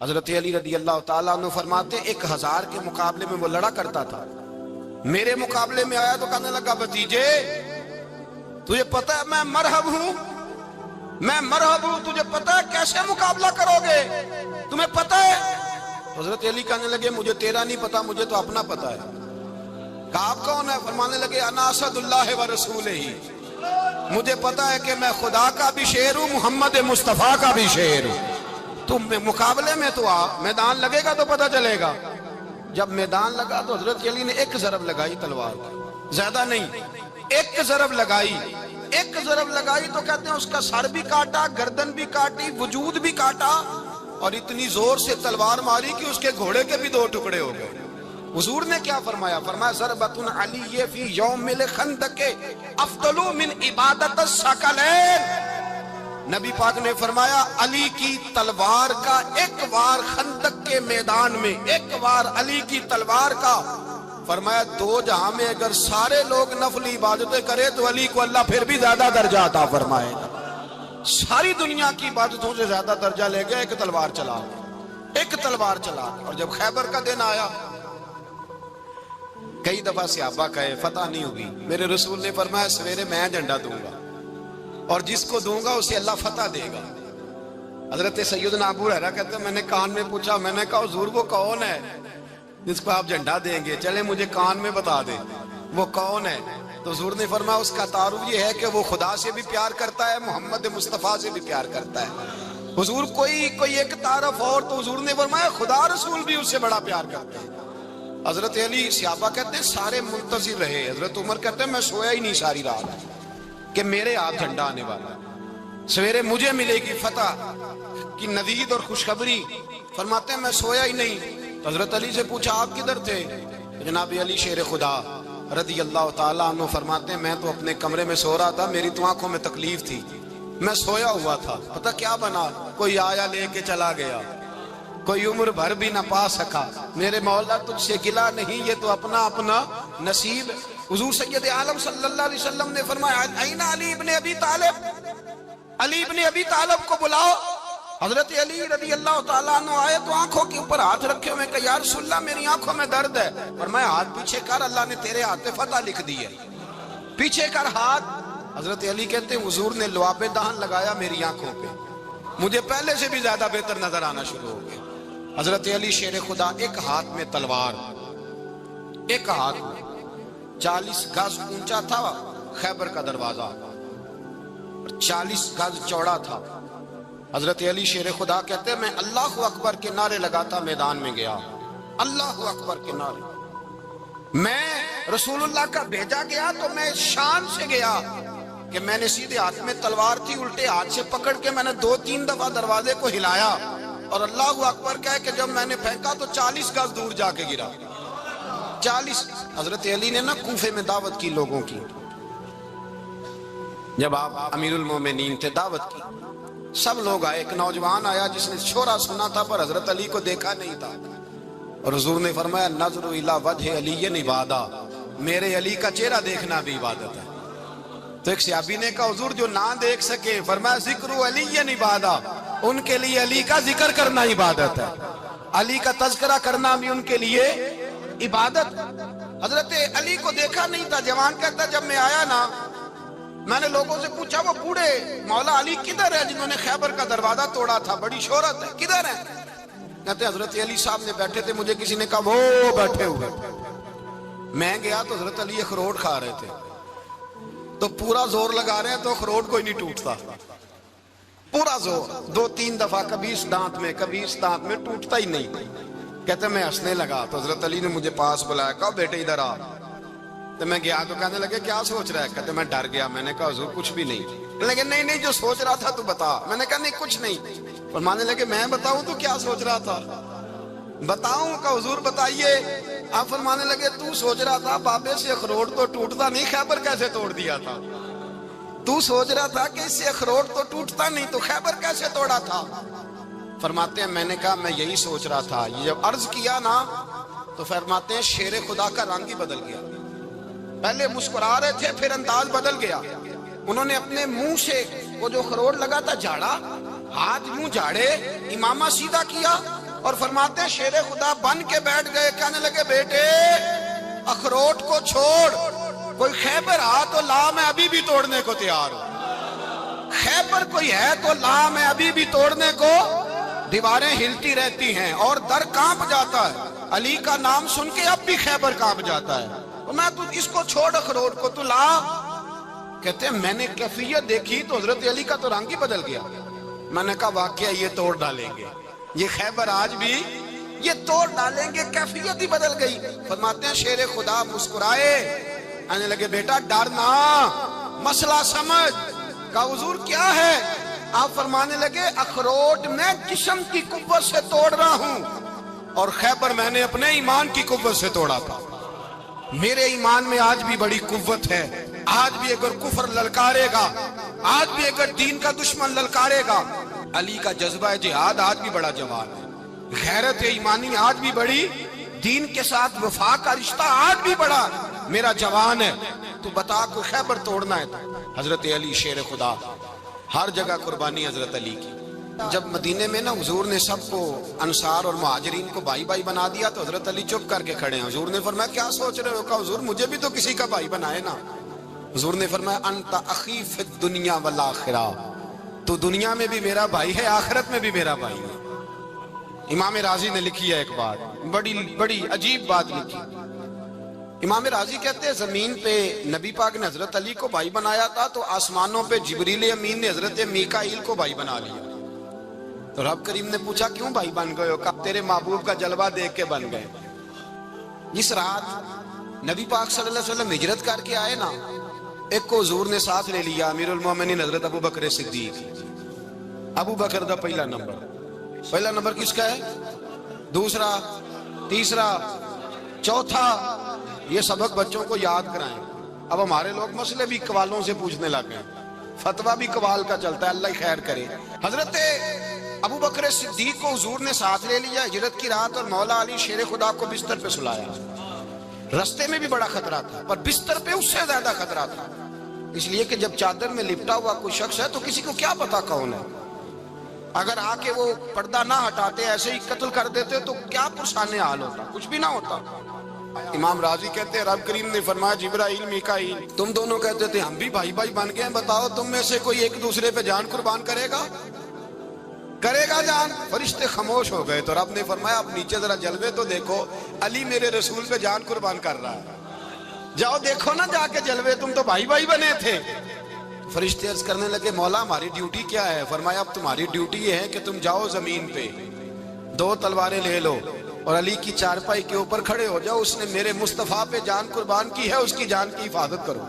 حضرت علی رضی اللہ تعالیٰ عنہ فرماتے 1000 کے مقابلے میں وہ لڑا کرتا تھا، میرے مقابلے میں آیا تو کہنے لگا بھتیجے تجھے پتہ ہے میں مرحب ہوں، تجھے پتہ ہے کیسے مقابلہ کرو گے، تمہیں پتہ ہے؟ حضرت علی کہنے لگے مجھے تیرا نہیں پتا، مجھے تو اپنا پتا ہے۔ کہا آپ کون ہے؟ فرمانے لگے انا اسد اللہ و رسولہ، مجھے پتا ہے کہ میں خدا کا بھی شیر ہوں، محمد مصطفیٰ کا بھی شیر ہوں۔ تم مقابلے میں تو آ، میدان لگے گا تو پتہ چلے گا۔ جب میدان لگا تو حضرت علی نے ایک ضرب لگائی تلوار کی، زیادہ نہیں، ایک ضرب لگائی تو کہتے ہیں اس کا سر بھی کاٹا، گردن بھی کاٹی، وجود بھی کاٹا، اور اتنی زور سے تلوار ماری کہ اس کے گھوڑے کے بھی 2 ٹکڑے ہو گئے۔ حضور نے کیا فرمایا؟ فرمایا ضربۃ علی فی یوم الخندق افضل من عبادت الثقلین۔ نبی پاک نے فرمایا علی کی تلوار کا ایک وار خندق کے میدان میں، ایک وار علی کی تلوار کا، فرمایا 2 جہاں میں اگر سارے لوگ نفل عبادتیں کرے تو علی کو اللہ پھر بھی زیادہ درجہ عطا فرمائے گا۔ ساری دنیا کی عبادتوں سے زیادہ درجہ لے گیا ایک تلوار چلا۔ اور جب خیبر کا دن آیا، کئی دفعہ صحابہ کہے فتح نہیں ہوگی، میرے رسول نے فرمایا سویرے میں جھنڈا دوں گا اور جس کو دوں گا اسے اللہ فتح دے گا۔ حضرت سیدنا ابو ہریرہ کہتے ہیں میں نے کان میں پوچھا، میں نے کہا حضور وہ کون ہے جس کو آپ جھنڈا دیں گے؟ چلے مجھے کان میں بتا دیں وہ کون ہے۔ تو حضور نے فرمایا اس کا تعارف یہ ہے کہ وہ خدا سے بھی پیار کرتا ہے، محمد مصطفیٰ سے بھی پیار کرتا ہے۔ حضور کوئی ایک تعارف اور، تو حضور نے فرمایا خدا رسول بھی اس سے بڑا پیار کرتے ہیں۔ حضرت علی صحابہ کہتے ہیں سارے منتظر رہے، حضرت عمر کہتے ہیں میں سویا ہی نہیں ساری رات کہ میرے ہاتھ جھنڈا آنے والا، سویرے مجھے ملے گی فتح کی نوید اور خوشخبری۔ فرماتے ہیں میں سویا ہی نہیں۔ حضرت علی سے پوچھا آپ کدھر تھے؟ جناب علی شیر خدا رضی اللہ تعالیٰ عنہ فرماتے ہیں میں تو اپنے کمرے میں سو رہا تھا، میری تو آنکھوں میں تکلیف تھی، میں سویا ہوا تھا، پتہ کیا بنا؟ کوئی آیا لے کے چلا گیا، کوئی عمر بھر بھی نہ پا سکا۔ میرے مولا تجھ سے گلہ نہیں، یہ تو اپنا نصیب۔ حضور سید عالم صلی اللہ علیہ وسلم نے فرمایا این علی ابن ابی طالب، علی ابن ابی طالب کو بلاؤ۔ حضرت علی رضی اللہ تعالیٰ عنہ آئے تو آنکھوں کے اوپر ہاتھ رکھے ہوئے کہ یا رسول اللہ میری آنکھوں میں درد ہے، فرمایا ہاتھ پیچھے کر، اللہ نے تیرے ہاتھ پہ فتح لکھ دی ہے، پیچھے کر ہاتھ۔ حضرت علی کہتے ہیں حضور نے لعاب دہن لگایا میری آنکھوں پہ، مجھے پہلے سے بھی زیادہ بہتر نظر آنا شروع ہو گیا۔ حضرت علی شیر خدا ایک ہاتھ میں تلوار، ایک ہاتھ میں 40 گز اونچا تھا خیبر کا دروازہ، 40 گز چوڑا تھا۔ حضرت علی شیر خدا کہتے ہیں میں اللہ اکبر کے نعرے لگاتا میدان میں گیا، اللہ اکبر کے نعرے۔ میں رسول اللہ کا بھیجا گیا تو میں شان سے گیا کہ میں نے سیدھے ہاتھ میں تلوار تھی، الٹے ہاتھ سے پکڑ کے میں نے 2-3 دفعہ دروازے کو ہلایا اور اللہ اکبر کہہ کہ جب میں نے پھینکا تو 40 گز دور جا کے گرا۔ 40۔ حضرت علی نے نا کوفے میں دعوت کی لوگوں کی، جب آپ امیر المومنین تھے دعوت کی، سب لوگ آئے، ایک نوجوان آیا جس نے شورا سنا تھا پر حضرت علی کو دیکھا نہیں تھا، اور حضور نے فرمایا نظر الی وجہ علی عبادہ، میرے علی کا چہرہ دیکھنا بھی عبادت ہے۔ تو ایک صحابی نے کہا حضور جو نہ دیکھ سکے، فرمایا ذکر علی عبادہ، ان کے لیے علی کا ذکر کرنا عبادت ہے، علی کا تذکرہ کرنا بھی ان کے لیے عبادت۔ حضرت علی کو دیکھا نہیں تھا، جوان کہتا جب میں آیا نا میں نے لوگوں سے پوچھا وہ بوڑھے مولا علی کدھر ہے جنہوں نے خیبر کا دروازہ توڑا تھا، بڑی شہرت ہے، کدھر ہے؟ کہتے حضرت علی صاحب نے بیٹھے تھے، مجھے کسی نے کہا وہ بیٹھے ہوئے۔ میں گیا تو حضرت علی اخروٹ کھا رہے تھے، تو پورا زور لگا رہے ہیں تو اخروٹ کوئی نہیں ٹوٹتا، پورا زور 2-3 دفعہ، کبھی اس دانت میں کبھی اس دانت میں، ٹوٹتا ہی نہیں۔ کہتے میں ہنسنے لگا تو حضرت علی نے مجھے پاس بلایا، کہا بیٹے ادھر آ۔ تو میں گیا تو کہنے لگے کیا سوچ رہا ہے؟ کہتے میں ڈر گیا، میں نے کہا حضور کچھ بھی نہیں۔ لیکن نہیں جو سوچ رہا تھا تو بتا۔ میں نے کہا نہیں کچھ نہیں۔ فرمانے لگے میں بتاؤں تو کیا سوچ رہا تھا؟ بتاؤں؟ کہ حضور بتائیے۔ آپ فرمانے لگے تو سوچ رہا تھا بابے سے اخروٹ تو ٹوٹتا نہیں، خیبر کیسے توڑ دیا تھا؟ تو سوچ رہا تھا کہ اس سے اخروٹ تو ٹوٹتا نہیں تو خیبر کیسے توڑا تھا؟ فرماتے ہیں میں نے کہا میں یہی سوچ رہا تھا۔ یہ جب عرض کیا نا تو فرماتے ہیں شیر خدا کا رنگ ہی بدل گیا، پہلے مسکرا رہے تھے پھر انداز بدل گیا۔ انہوں نے اپنے منہ سے وہ جو خروٹ لگا تھا جھاڑا، ہاتھ منہ جھاڑے، امامہ سیدھا کیا اور فرماتے ہیں شیر خدا بن کے بیٹھ گئے، کہنے لگے بیٹے اخروٹ کو چھوڑ، کوئی خیبر آ تو لا، میں ابھی بھی توڑنے کو تیار ہوں۔ خیبر کوئی ہے تو لا، میں ابھی بھی توڑنے کو۔ دیواریں ہلتی رہتی ہیں اور در کانپ جاتا ہے، علی کا نام سن کے اب بھی خیبر کانپ جاتا ہے، میں تو اس کو چھوڑ اخروٹ کو تو لا۔ کہتے ہیں میں نے کیفیت دیکھی تو حضرت علی کا تو رنگ ہی بدل گیا۔ میں نے کہا واقعہ یہ توڑ ڈالیں گے، یہ خیبر آج بھی یہ توڑ ڈالیں گے، کیفیت ہی بدل گئی۔ فرماتے ہیں شیر خدا مسکرائے، آنے لگے بیٹا ڈرنا، مسئلہ سمجھ۔ کہا حضور کیا ہے؟ آپ فرمانے لگے اخروٹ میں جسم کی قوت سے توڑ رہا ہوں اور خیبر میں نے اپنے ایمان کی قوت سے توڑا تھا۔ میرے ایمان میں آج بھی بڑی قوت ہے، آج بھی اگر کفر للکارے گا، آج بھی اگر دین کا دشمن للکارے گا، علی کا جذبہ جہاد آج بھی بڑا جوان ہے، غیرت ایمانی آج بھی بڑی، دین کے ساتھ وفا کا رشتہ آج بھی بڑا میرا جوان ہے۔ تو بتا کوئی خیبر توڑنا ہے تو حضرت علی شیر خدا، ہر جگہ قربانی حضرت علی کی۔ جب مدینے میں نا حضور نے سب کو انصار اور مہاجرین کو بھائی بھائی بنا دیا تو حضرت علی چپ کر کے کھڑے ہیں۔ حضور نے فرمایا کیا سوچ رہے ہو؟ کہا حضور مجھے بھی تو کسی کا بھائی بنائے نا۔ حضور نے فرمایا انت اخی فی الدنیا والآخرہ، تو دنیا میں بھی میرا بھائی ہے، آخرت میں بھی میرا بھائی ہے۔ امام راضی نے لکھی ہے ایک بات، بڑی عجیب بات لکھی۔ امام راضی کہتے ہیں زمین پہ نبی پاک نے حضرت علی کو بھائی بنایا تھا تو آسمانوں پہ جبریل امین نے حضرت میکائیل کو بھائی بنا لیا۔ تو رب کریم نے پوچھا کیوں بھائی بن گئے ہو؟ کہا تیرے محبوب کا جلوہ دیکھ کے بن گئے۔ جس رات نبی پاک صلی اللہ علیہ وسلم ہجرت کر کے آئے نا، ایک کو حضور نے ساتھ لے لیا، امیر المومنین حضرت ابو بکر صدیق۔ ابو بکر دا پہلا نمبر کس کا ہے؟ دوسرا، تیسرا، چوتھا، یہ سبق بچوں کو یاد کرائیں۔ اب ہمارے لوگ مسئلے بھی قوالوں سے پوچھنے لگ گئے، فتویٰ بھی قوال کا چلتا ہے، اللہ خیر کرے۔ حضرت ابو بکر صدیق کو حضور نے ساتھ لے لیا ہجرت کی رات، اور مولا علی شیر خدا کو بستر پہ سلایا۔ رستے میں بھی بڑا خطرہ تھا پر بستر پہ اس سے زیادہ خطرہ تھا، اس لیے کہ جب چادر میں لپٹا ہوا کوئی شخص ہے تو کسی کو کیا پتا کون ہے، اگر آ کے وہ پردہ نہ ہٹاتے ایسے ہی قتل کر دیتے تو کیا پرسانے حال ہوتا، کچھ بھی نہ ہوتا۔ امام راضی کہتے ہیں رب کریم نے فرمایا جبرائیل میکائیل تم دونوں کہتے تھے ہم بھی بھائی بھائی بن گئے ہیں، بتاؤ تم میں سے کوئی ایک دوسرے پہ جان قربان کرے گا جان؟ فرشتے خاموش ہو گئے تو رب نے فرمایا اب نیچے ذرا جلوے تو دیکھو، علی میرے رسول پہ جان قربان کر رہا ہے، جاؤ دیکھو نا جا کے جلوے، تم تو بھائی بھائی بنے تھے۔ فرشتے عرض کرنے لگے مولا ہماری ڈیوٹی کیا ہے؟ فرمایا اب تمہاری ڈیوٹی یہ ہے کہ تم جاؤ زمین پہ 2 تلواریں لے لو اور علی کی چارپائی کے اوپر کھڑے ہو جاؤ، اس نے میرے مصطفیٰ پہ جان قربان کی ہے، اس کی جان کی حفاظت کرو،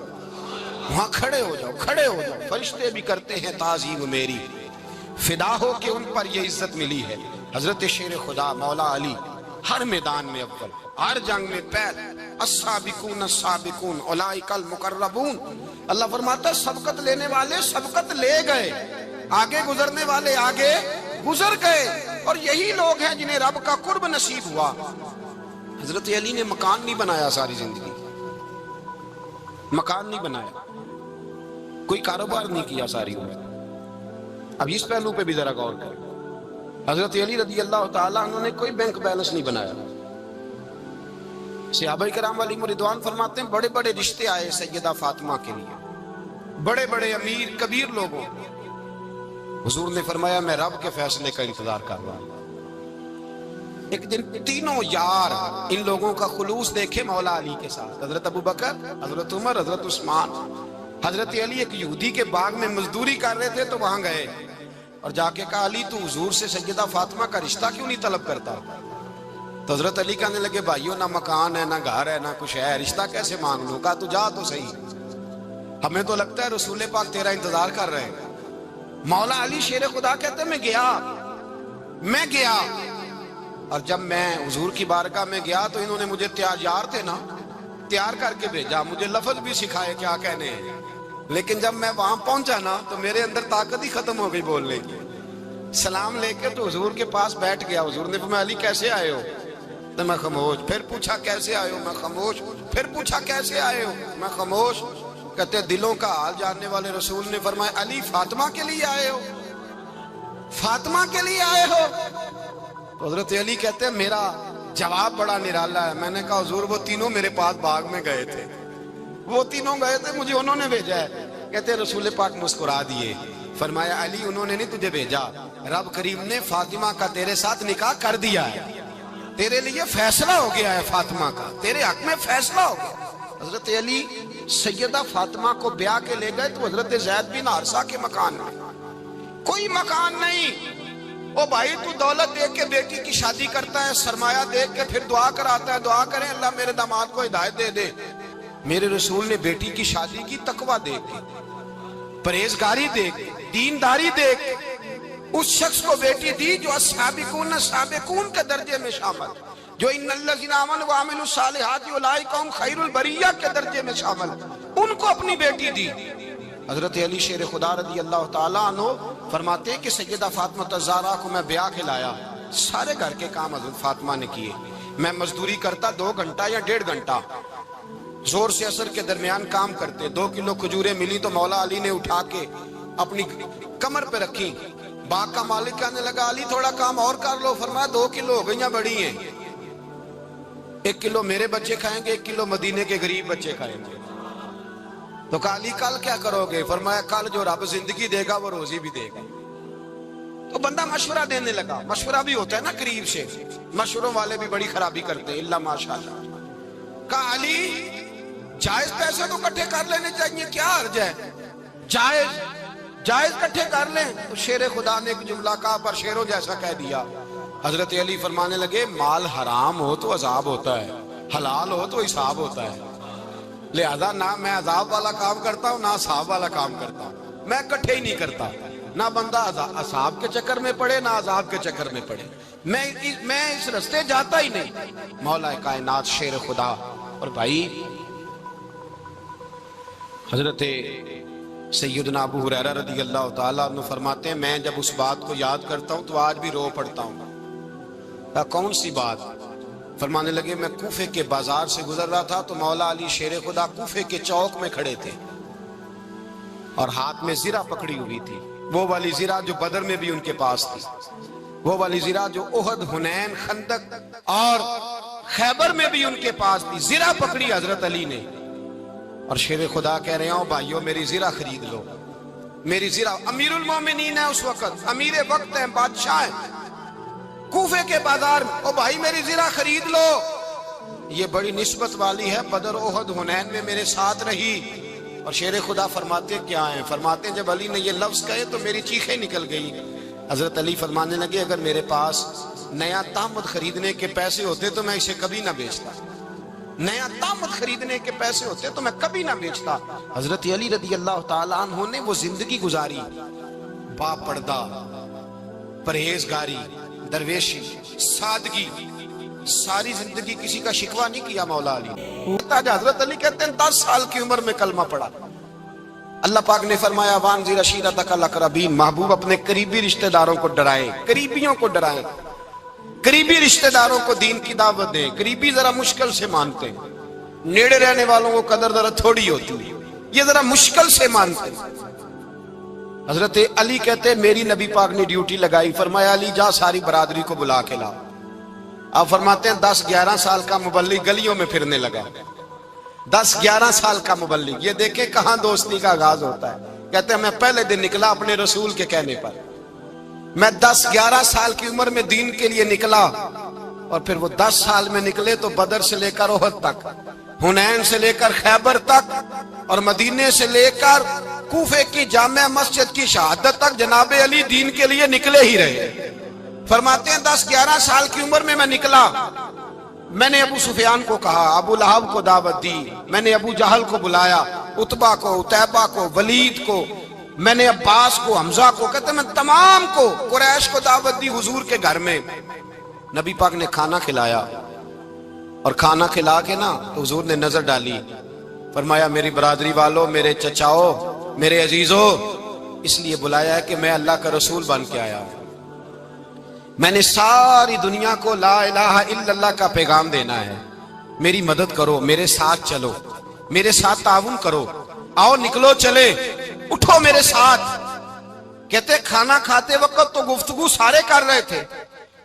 وہاں کھڑے ہو جاؤ۔ فرشتے بھی کرتے ہیں تعظیم میری، فدا ہو کہ ان پر یہ عزت ملی ہے۔ حضرت شیر خدا مولا علی ہر میدان میں اول، ہر جنگ میں پہل، السابقون السابقون اولئک المقربون۔ اللہ فرماتا ہے سبقت لینے والے سبقت لے گئے، آگے گزرنے والے آگے گزر گئے، اور یہی لوگ ہیں جنہیں رب کا قرب نصیب ہوا۔ حضرت علی نے مکان نہیں بنایا، ساری زندگی مکان نہیں بنایا، کوئی کاروبار نہیں کیا ساری عمر۔ اب اس پہلو پہ بھی ذرا غور کریں، حضرت علی رضی اللہ تعالیٰ عنہ نے کوئی بینک بیلنس نہیں بنایا۔ صحابہ کرام علیہم رضوان فرماتے ہیں بڑے بڑے رشتے آئے سیدہ فاطمہ کے لیے، بڑے بڑے امیر کبیر لوگوں، حضور نے فرمایا میں رب کے فیصلے کا انتظار کر رہا ہوں۔ ایک دن تینوں یار ان لوگوں کا خلوص دیکھے مولا علی کے ساتھ، حضرت ابو بکر، حضرت عمر، حضرت عثمان۔ حضرت علی ایک یہودی کے باغ میں مزدوری کر رہے تھے تو وہاں گئے اور جا کے کہا علی تو حضور سے سیدہ فاطمہ کا رشتہ کیوں نہیں طلب کرتا؟ تو حضرت علی کہنے لگے بھائیو نہ مکان ہے، نہ گھر ہے، نہ کچھ ہے، رشتہ کیسے مانگ لوں؟ کہا تو جا تو صحیح، ہمیں تو لگتا ہے رسول پاک تیرا انتظار کر رہے ہیں۔ مولا علی شیر خدا کہتے میں گیا اور جب میں حضور کی بارگاہ میں گیا تو انہوں نے مجھے تیار کر کے بھیجا، مجھے لفظ بھی سکھائے کیا کہنے ہیں، لیکن جب میں وہاں پہنچا نا تو میرے اندر طاقت ہی ختم ہو گئی بولنے کی۔ سلام لے کے تو حضور کے پاس بیٹھ گیا، حضور نے فرمایا علی کیسے آئے ہو؟ تو میں خاموش، پھر پوچھا کیسے آئے ہو؟ میں خاموش، پھر پوچھا کیسے آئے ہو؟ میں خاموش۔ کہتے دلوں کا حال جاننے والے رسول نے فرمایا علی فاطمہ کے لیے آئے ہو؟ فاطمہ کے لیے آئے ہو؟ تو حضرت علی کہتے ہیں میرا جواب بڑا نرالا ہے. میں نے کہا حضور وہ تینوں میرے پاس باغ میں گئے تھے, وہ تینوں گئے تھے, مجھے انہوں نے بھیجا ہے. کہتے رسول پاک مسکرا دیے, فرمایا علی انہوں نے نہیں تجھے بھیجا, رب کریم نے فاطمہ کا تیرے ساتھ نکاح کر دیا ہے, تیرے لیے فیصلہ ہو گیا ہے فاطمہ کا, تیرے حق میں فیصلہ ہو گیا. حضرت علی سیدہ فاطمہ کو بیاہ کے لے گئے تو حضرت زید بن حارثہ کے مکان میں, کوئی مکان نہیں. او بھائی تو دولت دیکھ کے بیٹی کی شادی کرتا ہے, سرمایہ دیکھ کے پھر دعا کراتا ہے, دعا کریں اللہ میرے داماد کو ہدایت دے دے. میرے رسول نے بیٹی کی شادی کی تقوی دیکھ کے, پرہیزگاری دیکھ کے, دینداری دیکھ کے اس شخص کو بیٹی دی جو السابقون السابقون کے درجے میں شامل, جو ان الذین آمنوا وعملوا الصالحات اولئک هم خیر البریہ کے درجے میں شامل, ان کو اپنی بیٹی دی. حضرت علی شیر خدا رضی اللہ تعالیٰ عنہ فرماتے ہیں کہ سیدہ فاطمہ الزہرا کو میں بیاہ کے لایا, سارے گھر کے کام حضرت فاطمہ نے کیے. میں مزدوری کرتا 2 گھنٹہ یا 1.5 گھنٹہ, زور سے عصر کے درمیان کام کرتے. 2 کلو کھجوریں ملی تو مولا علی نے اٹھا کے اپنی کمر پہ رکھی. باغ کا مالک کہنے لگا علی تھوڑا کام اور کر لو. فرمایا 2 کلو ہو گئیاں بڑی ہیں, 1 کلو میرے بچے کھائیں گے, 1 کلو مدینے کے غریب بچے کھائیں گے. تو کہا علی کل کیا کرو گے؟ فرمایا کل جو رب زندگی دے گا وہ روزی بھی دے گا. تو بندہ مشورہ دینے لگا. مشورہ بھی ہوتا ہے نا قریب سے, مشوروں والے بھی بڑی خرابی کرتے ہیں اللہ ماشاءاللہ. کہا علی جائز پیسے تو کٹھے کر لینے چاہیے, کیا حرج ہے, جائز کٹھے کر لیں. تو شیر خدا نے ایک جملہ کہا پر شیروں جیسا کہہ دیا. حضرت علی فرمانے لگے مال حرام ہو تو عذاب ہوتا ہے, حلال ہو تو حساب ہوتا ہے. لہذا نہ میں عذاب والا کام کرتا ہوں نہ حساب والا کام کرتا ہوں, میں کٹھے ہی نہیں کرتا. نہ بندہ عذاب کے چکر میں پڑے نہ عذاب کے چکر میں پڑے, میں اس رستے جاتا ہی نہیں. مولا کائنات شیر خدا. اور بھائی حضرت سیدنا ابو ہریرہ رضی اللہ تعالیٰ عنہ فرماتے ہیں میں جب اس بات کو یاد کرتا ہوں تو آج بھی رو پڑتا ہوں. کون سی بات؟ فرمانے لگے میں کوفے کے بازار سے گزر رہا تھا تو مولا علی شیر خدا کوفے کے چوک میں کھڑے تھے اور ہاتھ میں زرہ پکڑی ہوئی تھی, وہ والی زرہ جو بدر میں بھی ان کے پاس تھی, وہ والی زرہ جو احد, حنین, خندق اور خیبر میں بھی ان کے پاس تھی. زرہ پکڑی حضرت علی نے اور شیر خدا کہہ رہے ہوں بھائیو میری زرہ خرید لو. میری زرہ, امیر المومنین ہے اس وقت, امیر وقت ہیں, بادشاہ ہیں, کوفے کے بازار میں, او بھائی میری زرہ خرید لو. یہ بڑی نسبت والی ہے, بدر, احد, حنین میں میرے ساتھ رہی. اور شیر خدا فرماتے کیا ہیں؟ فرماتے ہیں جب علی نے یہ لفظ کہے تو میری چیخیں نکل گئی. حضرت علی فرمانے لگے اگر میرے پاس نیا تامت خریدنے کے پیسے ہوتے تو میں اسے کبھی نہ بیچتا, نیا تامت خریدنے کے پیسے ہوتے تو میں کبھی نہ بیچتا. حضرت علی رضی اللہ تعالیٰ عنہ نے وہ زندگی گزاری, با پردہ, پرہیزگاری, درویشی, سادگی, ساری زندگی کسی کا شکوہ نہیں کیا مولا علی. حضرت علی کہتے ہیں 10 سال کی عمر میں کلمہ پڑھا. اللہ پاک نے فرمایا وانذر عشیرتک الاقربین, محبوب اپنے قریبی رشتہ داروں کو ڈرائیں, قریبیوں کو ڈرائیں, قریبی رشتہ داروں کو دین کی دعوت دیں. قریبی ذرا مشکل سے مانتے ہیں, نیڑے رہنے والوں کو قدر ذرا تھوڑی ہوتی ہے, یہ ذرا مشکل سے مانتے ہیں. حضرت علی کہتے ہیں میری نبی پاک نے ڈیوٹی لگائی, فرمایا علی جا ساری برادری کو بلا کے لا. آپ فرماتے ہیں 10-11 سال کا مبلغ گلیوں میں پھرنے لگا, 10-11 سال کا مبلغ. یہ دیکھیں کہاں دوستی کا آغاز ہوتا ہے. کہتے ہیں میں پہلے دن نکلا اپنے رسول کے کہنے پر, میں 10-11 سال کی عمر میں دین کے لیے نکلا, اور پھر وہ 10 سال میں نکلے تو بدر سے لے کر احد تک, حنین سے لے کر خیبر تک, اور مدینے سے لے کر کوفے کی جامع مسجد کی شہادت تک جناب علی دین کے لیے نکلے ہی رہے. فرماتے ہیں 10-11 سال کی عمر میں نکلا. میں نے ابو سفیان کو کہا, ابو لہب کو دعوت دی, میں نے ابو جہل کو بلایا, عتبہ کو, عتیبہ کو, ولید کو, میں نے عباس کو, حمزہ کو, کہتے میں تمام کو, قریش کو دعوت دی حضور کے گھر میں. نبی پاک نے کھانا کھلایا, اور کھانا کھلا کے نا تو حضور نے نظر ڈالی, فرمایا میری برادری والوں, میرے چچاؤ, میرے عزیزوں, اس لیے بلایا ہے کہ میں اللہ کا رسول بن کے آیا ہوں. میں نے ساری دنیا کو لا الہ الا اللہ کا پیغام دینا ہے. میری مدد کرو, میرے ساتھ چلو, میرے ساتھ تعاون کرو, آؤ نکلو چلے, اٹھو میرے ساتھ. کہتے کھانا کھاتے وقت تو گفتگو سارے کر رہے تھے,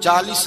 40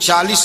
40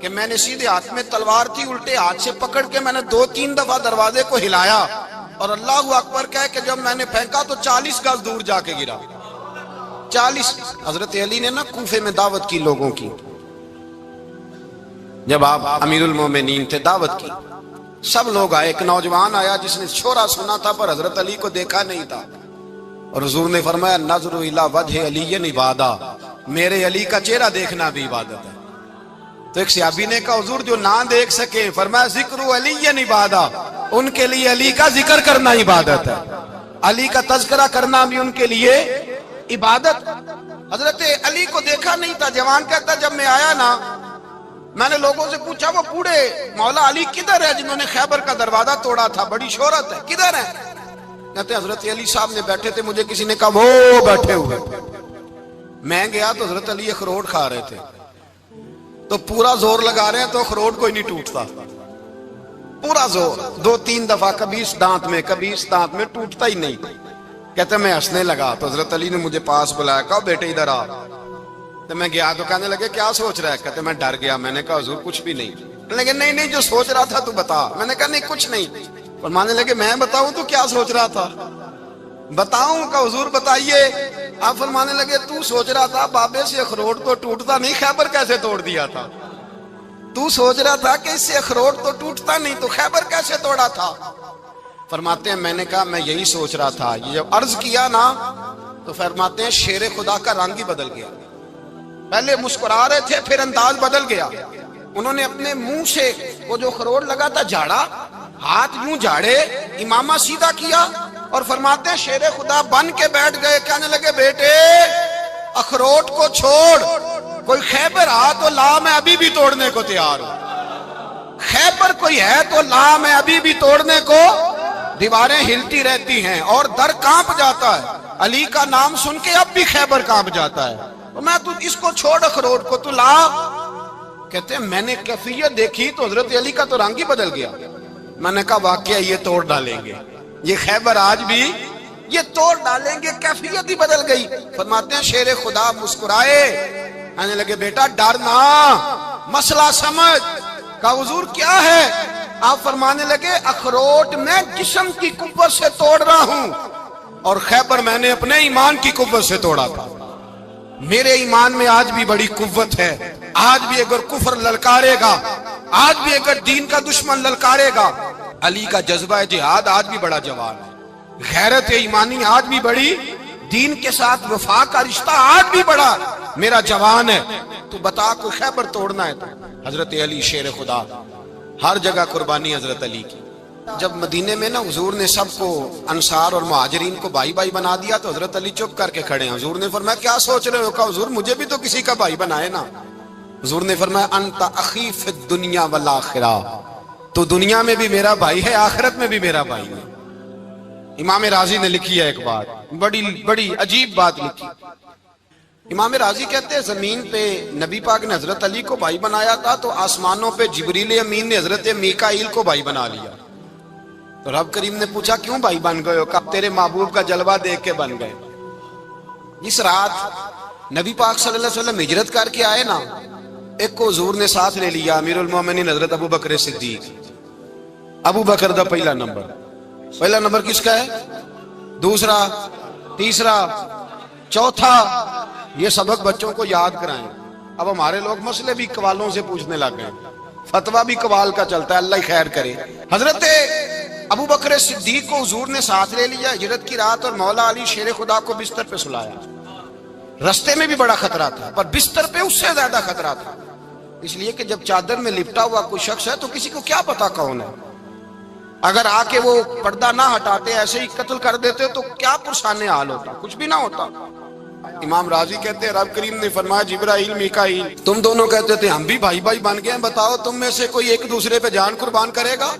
کہ میں نے سیدھے ہاتھ میں تلوار تھی، الٹے ہاتھ سے پکڑ کے میں نے 2-3 دفعہ دروازے کو ہلایا اور اللہ اکبر کہہ کہ جب میں نے پھینکا تو 40 گز دور جا کے گرا۔ 40۔ حضرت علی نے نا کوفے میں دعوت کی لوگوں کی، جب آپ امیر المومنین تھے، دعوت کی، سب لوگ آئے۔ ایک نوجوان آیا جس نے شورا سنا تھا پر حضرت علی کو دیکھا نہیں تھا، اور حضور نے فرمایا نظر الی وجہ علی عبادہ، میرے علی کا چہرہ دیکھنا بھی عبادت ہے۔ تو ایک صحابی نے کہا حضور جو نہ دیکھ سکے، فرمایا ذکر علی عبادہ، ان کے لیے علی کا ذکر کرنا عبادت ہے، علی کا تذکرہ کرنا بھی ان کے لیے عبادت۔ حضرت علی کو دیکھا نہیں تھا۔ جوان کہتا جب میں آیا نا، میں نے لوگوں سے پوچھا وہ بوڑھے مولا علی کدھر ہے جنہوں نے خیبر کا دروازہ توڑا تھا، بڑی شہرت ہے، کدھر ہے؟ کہتے حضرت علی صاحب نے بیٹھے تھے، مجھے کسی نے کہا وہ بیٹھے ہوئے۔ میں گیا تو حضرت علی اخروٹ کھا رہے تھے، تو پورا زور لگا رہے ہیں تو اخروٹ کوئی نہیں ٹوٹتا، پورا زور 2-3 دفعہ، کبھی اس دانت میں کبھی اس دانت میں، ٹوٹتا ہی نہیں۔ کہتے میں ہنسنے لگا تو حضرت علی نے مجھے پاس بلایا، کہا بیٹے ادھر آ۔ تو میں گیا تو کہنے لگے کیا سوچ رہا ہے؟ کہتے میں ڈر گیا۔ میں نے کہا حضور کچھ بھی نہیں۔ لیکن نہیں جو سوچ رہا تھا تو بتا۔ میں نے کہا نہیں کچھ نہیں۔ فرمانے لگے میں بتاؤں تو کیا سوچ رہا تھا؟ بتاؤں؟ کہ حضور بتائیے۔ آپ فرمانے لگے تو سوچ رہا تھا بابے سے اخروٹ تو ٹوٹتا نہیں، خیبر کیسے توڑ دیا تھا؟ تو سوچ رہا تھا کہ اس سے اخروٹ تو ٹوٹتا نہیں تو خیبر کیسے توڑا تھا؟ فرماتے ہیں میں نے کہا میں یہی سوچ رہا تھا۔ یہ جب عرض کیا نا تو فرماتے ہیں شیر خدا کا رنگ ہی بدل گیا، پہلے مسکرا رہے تھے پھر انداز بدل گیا۔ انہوں نے اپنے منہ سے وہ جو خروٹ لگا تھا جھاڑا، ہاتھ یوں جھاڑے، امامہ سیدھا کیا، اور فرماتے ہیں شیر خدا بن کے بیٹھ گئے۔ کہنے لگے بیٹے اخروٹ کو چھوڑ، کوئی خیبر آ تو لا، میں ابھی بھی توڑنے کو تیار ہوں۔ خیبر کوئی ہے تو لا، میں ابھی بھی توڑنے کو۔ دیواریں ہلتی رہتی ہیں اور در کانپ جاتا ہے، علی کا نام سن کے اب بھی خیبر کانپ جاتا ہے، تو میں تو اس کو چھوڑ اخروٹ کو تو لا۔ کہتے ہیں میں نے کیفیت دیکھی تو حضرت علی کا تو رنگ ہی بدل گیا۔ میں نے کہا واقعہ یہ توڑ ڈالیں گے، یہ خیبر آج بھی یہ توڑ ڈالیں گے، کیفیت ہی بدل گئی۔ فرماتے ہیں شیر خدا مسکرائے، کہنے لگے بیٹا ڈرنا، مسئلہ سمجھ۔ کہا حضور کیا ہے؟ آپ فرمانے لگے اخروٹ میں جسم کی قوت سے توڑ رہا ہوں، اور خیبر میں نے اپنے ایمان کی قوت سے توڑا تھا۔ میرے ایمان میں آج بھی بڑی قوت ہے، آج بھی اگر کفر للکارے گا، آج بھی اگر دین کا دشمن للکارے گا، علی کا جذبہ جہاد آج بھی بڑا جوان ہے، غیرت ایمانی آج بھی بڑی، دین کے ساتھ وفا کا رشتہ آج بھی بڑا میرا جوان ہے۔ تو بتا کوئی خیبر توڑنا ہے تو حضرت علی شیر خدا، ہر جگہ قربانی حضرت علی کی۔ جب مدینے میں نا حضور نے سب کو انصار اور مہاجرین کو بھائی بھائی بنا دیا تو حضرت علی چپ کر کے کھڑے ہیں۔ حضور نے فرمایا کیا سوچ رہے ہو؟ کہا حضور مجھے بھی تو کسی کا بھائی بنائے نا۔ حضور نے فرمایا انت اخی فی الدنیا والآخرہ، تو دنیا میں بھی میرا بھائی ہے، آخرت میں بھی میرا بھائی ہے۔ امام راضی نے لکھی ہے ایک بات، بڑی عجیب بات لکھی۔ امام راضی کہتے ہیں زمین پہ نبی پاک نے حضرت علی کو بھائی بنایا تھا تو آسمانوں پہ جبریل امین نے حضرت میکائیل کو بھائی بنا لیا۔ تو رب کریم نے پوچھا کیوں بھائی بن گئے ہو؟ کہا تیرے محبوب کا جلوہ دیکھ کے بن گئے۔ جس رات نبی پاک صلی اللہ علیہ وسلم ہجرت کر کے آئے نا، ایک کو حضور نے ساتھ لے لیا، امیر المومنین حضرت ابو بکر صدیق۔ ابو بکر دا پہلا نمبر کس کا ہے؟ دوسرا، تیسرا، چوتھا، یہ سبق بچوں کو یاد کرائیں۔ اب ہمارے لوگ مسئلے بھی قوالوں سے پوچھنے لگ گئے، فتویٰ بھی قوال کا چلتا ہے، اللہ ہی خیر کرے۔ حضرت ابو بکر صدیق کو حضور نے ساتھ لے لیا ہجرت کی رات، اور مولا علی شیر خدا کو بستر پہ سلایا۔ رستے میں بھی بڑا خطرہ تھا پر بستر پہ اس سے زیادہ خطرہ تھا، اس لیے کہ جب چادر میں لپٹا ہوا کوئی شخص ہے تو کسی کو کیا پتا کون ہے، اگر آ کے وہ پردہ نہ ہٹاتے ایسے ہی قتل کر دیتے تو کیا پرسان حال ہوتا، کچھ بھی نہ ہوتا۔ امام راضی کہتے ہیں رب کریم نے فرمایا جبرائیل میکائیل تم دونوں کہتے تھے ہم بھی بھائی بھائی بن گئے ہیں، بتاؤ تم میں سے کوئی ایک دوسرے پہ جان قربان کرے گا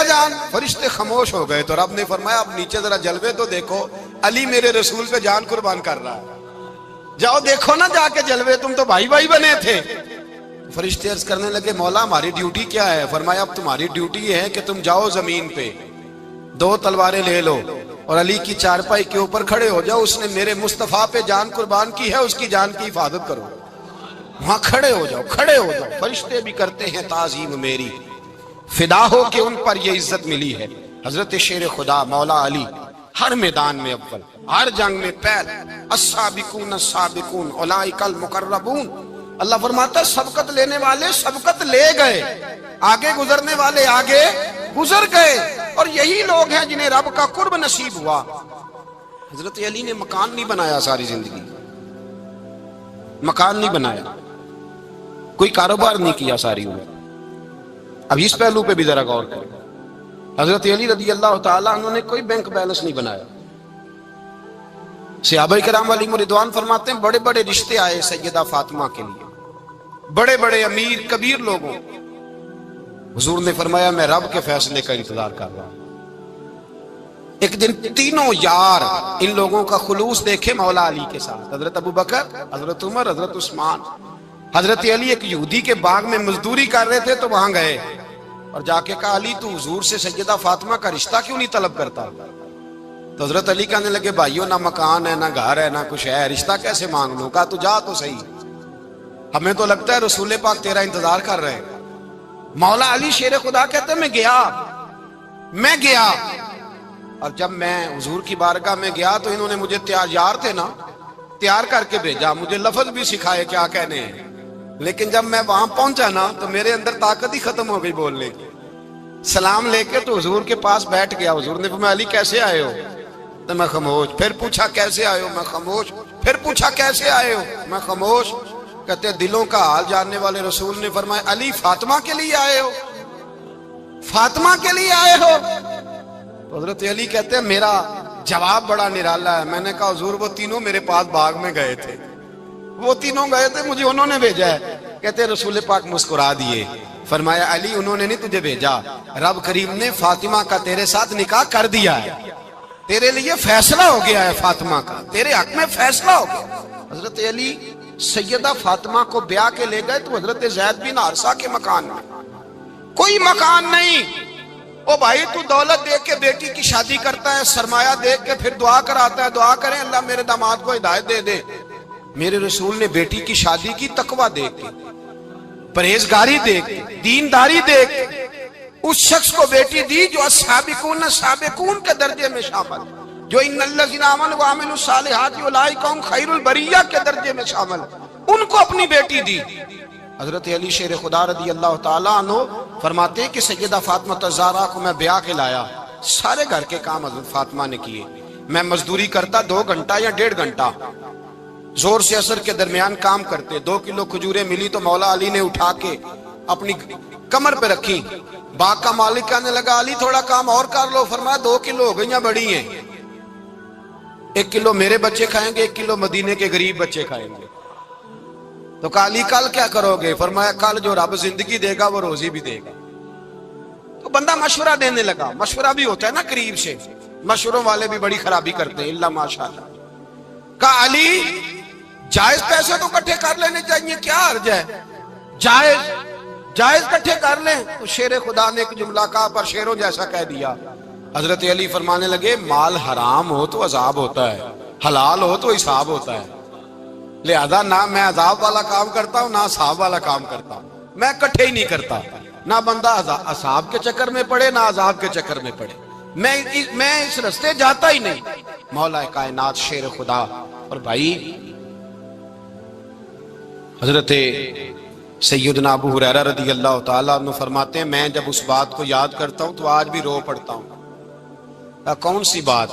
جان؟ فرشتے خاموش ہو گئے تو رب نے فرمایا اب نیچے ذرا جلوے تو دیکھو، علی میرے رسول پہ جان قربان کر رہا ہے، جاؤ دیکھو نا جا کے جلوے، تم تو بھائی بھائی بنے تھے۔ فرشتے عرض کرنے لگے مولا ہماری ڈیوٹی کیا ہے؟ فرمایا اب تمہاری ڈیوٹی یہ ہے کہ تم جاؤ زمین پہ 2 تلواریں لے لو اور علی کی چارپائی کے اوپر کھڑے ہو جاؤ، اس نے میرے مصطفیٰ پہ جان قربان کی ہے، اس کی جان کی حفاظت کرو۔ وہاں کھڑے ہو جاؤ، کھڑے ہو جاؤ، فرشتے بھی کرتے ہیں تعظیم میری، فدا ہو کہ ان پر یہ عزت ملی ہے۔ حضرت شیر خدا مولا علی ہر میدان میں اول، ہر جنگ میں پہل، السابقون السابقون اولئک المقربون۔ اللہ فرماتا ہے سبقت لینے والے سبقت لے گئے، آگے گزرنے والے آگے گزر گئے، اور یہی لوگ ہیں جنہیں رب کا قرب نصیب ہوا۔ حضرت علی نے مکان نہیں بنایا ساری زندگی، مکان نہیں بنایا، کوئی کاروبار نہیں کیا ساری عمر۔ اب اس پہلو پہ بھی ذرا غور کریں، حضرت علی رضی اللہ تعالیٰ عنہ نے کوئی بینک بیلنس نہیں بنایا۔ صحابہ کرام علیہم رضوان فرماتے ہیں بڑے بڑے رشتے آئے سیدہ فاطمہ کے لیے، بڑے بڑے امیر کبیر لوگوں، حضور نے فرمایا میں رب کے فیصلے کا انتظار کر رہا ہوں۔ ایک دن تینوں یار ان لوگوں کا خلوص دیکھے مولا علی کے ساتھ، حضرت ابوبکر، حضرت عمر، حضرت عثمان۔ حضرت علی ایک یہودی کے باغ میں مزدوری کر رہے تھے تو وہاں گئے اور جا کے کہا علی تو حضور سے سیدہ فاطمہ کا رشتہ کیوں نہیں طلب کرتا؟ تو حضرت علی کہنے لگے بھائیو نہ مکان ہے، نہ گھر ہے، نہ کچھ ہے، رشتہ کیسے مانگ لوں؟ کہا تو جا تو صحیح، ہمیں تو لگتا ہے رسول پاک تیرا انتظار کر رہے ہیں۔ مولا علی شیر خدا کہتے ہیں میں گیا اور جب میں حضور کی بارگاہ میں گیا تو انہوں نے مجھے تیار تھے نا، تیار کر کے بھیجا، مجھے لفظ بھی سکھائے کیا کہنے ہیں، لیکن جب میں وہاں پہنچا نا تو میرے اندر طاقت ہی ختم ہو گئی بولنے کی۔ سلام لے کے تو حضور کے پاس بیٹھ گیا، حضور نے فرمایا علی کیسے آئے ہو؟ تو میں خاموش، پھر پوچھا کیسے آئے ہو؟ میں خاموش، پھر پوچھا کیسے آئے ہو؟ میں خاموش۔ کہتے دلوں کا حال جاننے والے رسول نے فرمایا علی فاطمہ کے لیے آئے ہو؟ فاطمہ کے لیے آئے ہو؟ تو حضرت علی کہتے ہیں میرا جواب بڑا نرالا ہے۔ میں نے کہا حضور وہ تینوں میرے پاس باغ میں گئے تھے، وہ تینوں گئے تھے، مجھے انہوں نے بھیجا ہے۔ کہتے رسول پاک مسکرا دیے، فرمایا علی انہوں نے نہیں تجھے بھیجا، رب کریم نے فاطمہ کا تیرے ساتھ نکاح کر دیا ہے، تیرے لیے فیصلہ ہو گیا ہے، فاطمہ کا تیرے حق میں فیصلہ ہو گیا۔ حضرت علی سیدہ فاطمہ کو بیاہ کے لے گئے تو حضرت زید بن حارثہ کے مکان میں، کوئی مکان نہیں۔ او بھائی تو دولت دیکھ کے بیٹی کی شادی کرتا ہے، سرمایہ دیکھ کے پھر دعا کراتا ہے، دعا کریں اللہ میرے داماد کو ہدایت دے دے۔ میرے رسول نے بیٹی کی شادی کی تقوی دیکھ کے، پرہیزگاری دیکھ کے، دینداری دیکھ کے اس شخص کو بیٹی دی جو السابقون السابقون کے درجے میں شامل، جو ان الذین آمنوا وعملوا الصالحات اولئک هم خیر البریہ کے درجے میں شامل، ان کو اپنی بیٹی دی۔ حضرت علی شیر خدا رضی اللہ تعالیٰ عنہ فرماتے ہیں کہ سیدہ فاطمہ الزہرا کو میں بیاہ کے لایا، سارے گھر کے کام حضرت فاطمہ نے کیے، میں مزدوری کرتا 2 گھنٹہ یا 1.5 گھنٹہ، زور سے عصر کے درمیان کام کرتے، 2 کلو کھجوریں ملی تو مولا علی نے اٹھا کے اپنی کمر پہ رکھی۔ باغ کا مالک کہنے لگا علی تھوڑا کام اور کر لو، فرمایا 2 کلو ہو گئیں بڑی ہیں، 1 کلو میرے بچے کھائیں گے، 1 کلو مدینے کے غریب بچے کھائیں گے۔ تو کہا علی کل کیا کرو گے؟ فرمایا کل جو رب زندگی دے گا وہ روزی بھی دے گا۔ تو بندہ مشورہ دینے لگا، مشورہ بھی ہوتا ہے نا قریب سے، مشوروں والے بھی بڑی خرابی کرتے ہیں اللہ ماشاءاللہ۔ کہا علی جائز پیسے تو کٹھے کر لینے چاہیے، کیا حرج ہے، جائز کٹھے کر لیں۔ تو شیر خدا نے ایک جملہ کہا پر شیروں جیسا کہہ دیا۔ حضرت علی فرمانے لگے مال حرام ہو تو عذاب ہوتا ہے، حلال ہو تو حساب ہوتا ہے، لہذا نہ میں عذاب والا کام کرتا ہوں نہ حساب والا کام کرتا ہوں، میں کٹھے ہی نہیں کرتا، نہ بندہ حساب کے چکر میں پڑے نہ عذاب کے چکر میں پڑے، میں اس رستے جاتا ہی نہیں۔ مولا کائنات شیر خدا۔ اور بھائی حضرت سیدنا ابو ہریرہ رضی اللہ تعالیٰ عنہ فرماتے ہیں میں جب اس بات کو یاد کرتا ہوں تو آج بھی رو پڑتا ہوں۔ کون سی بات؟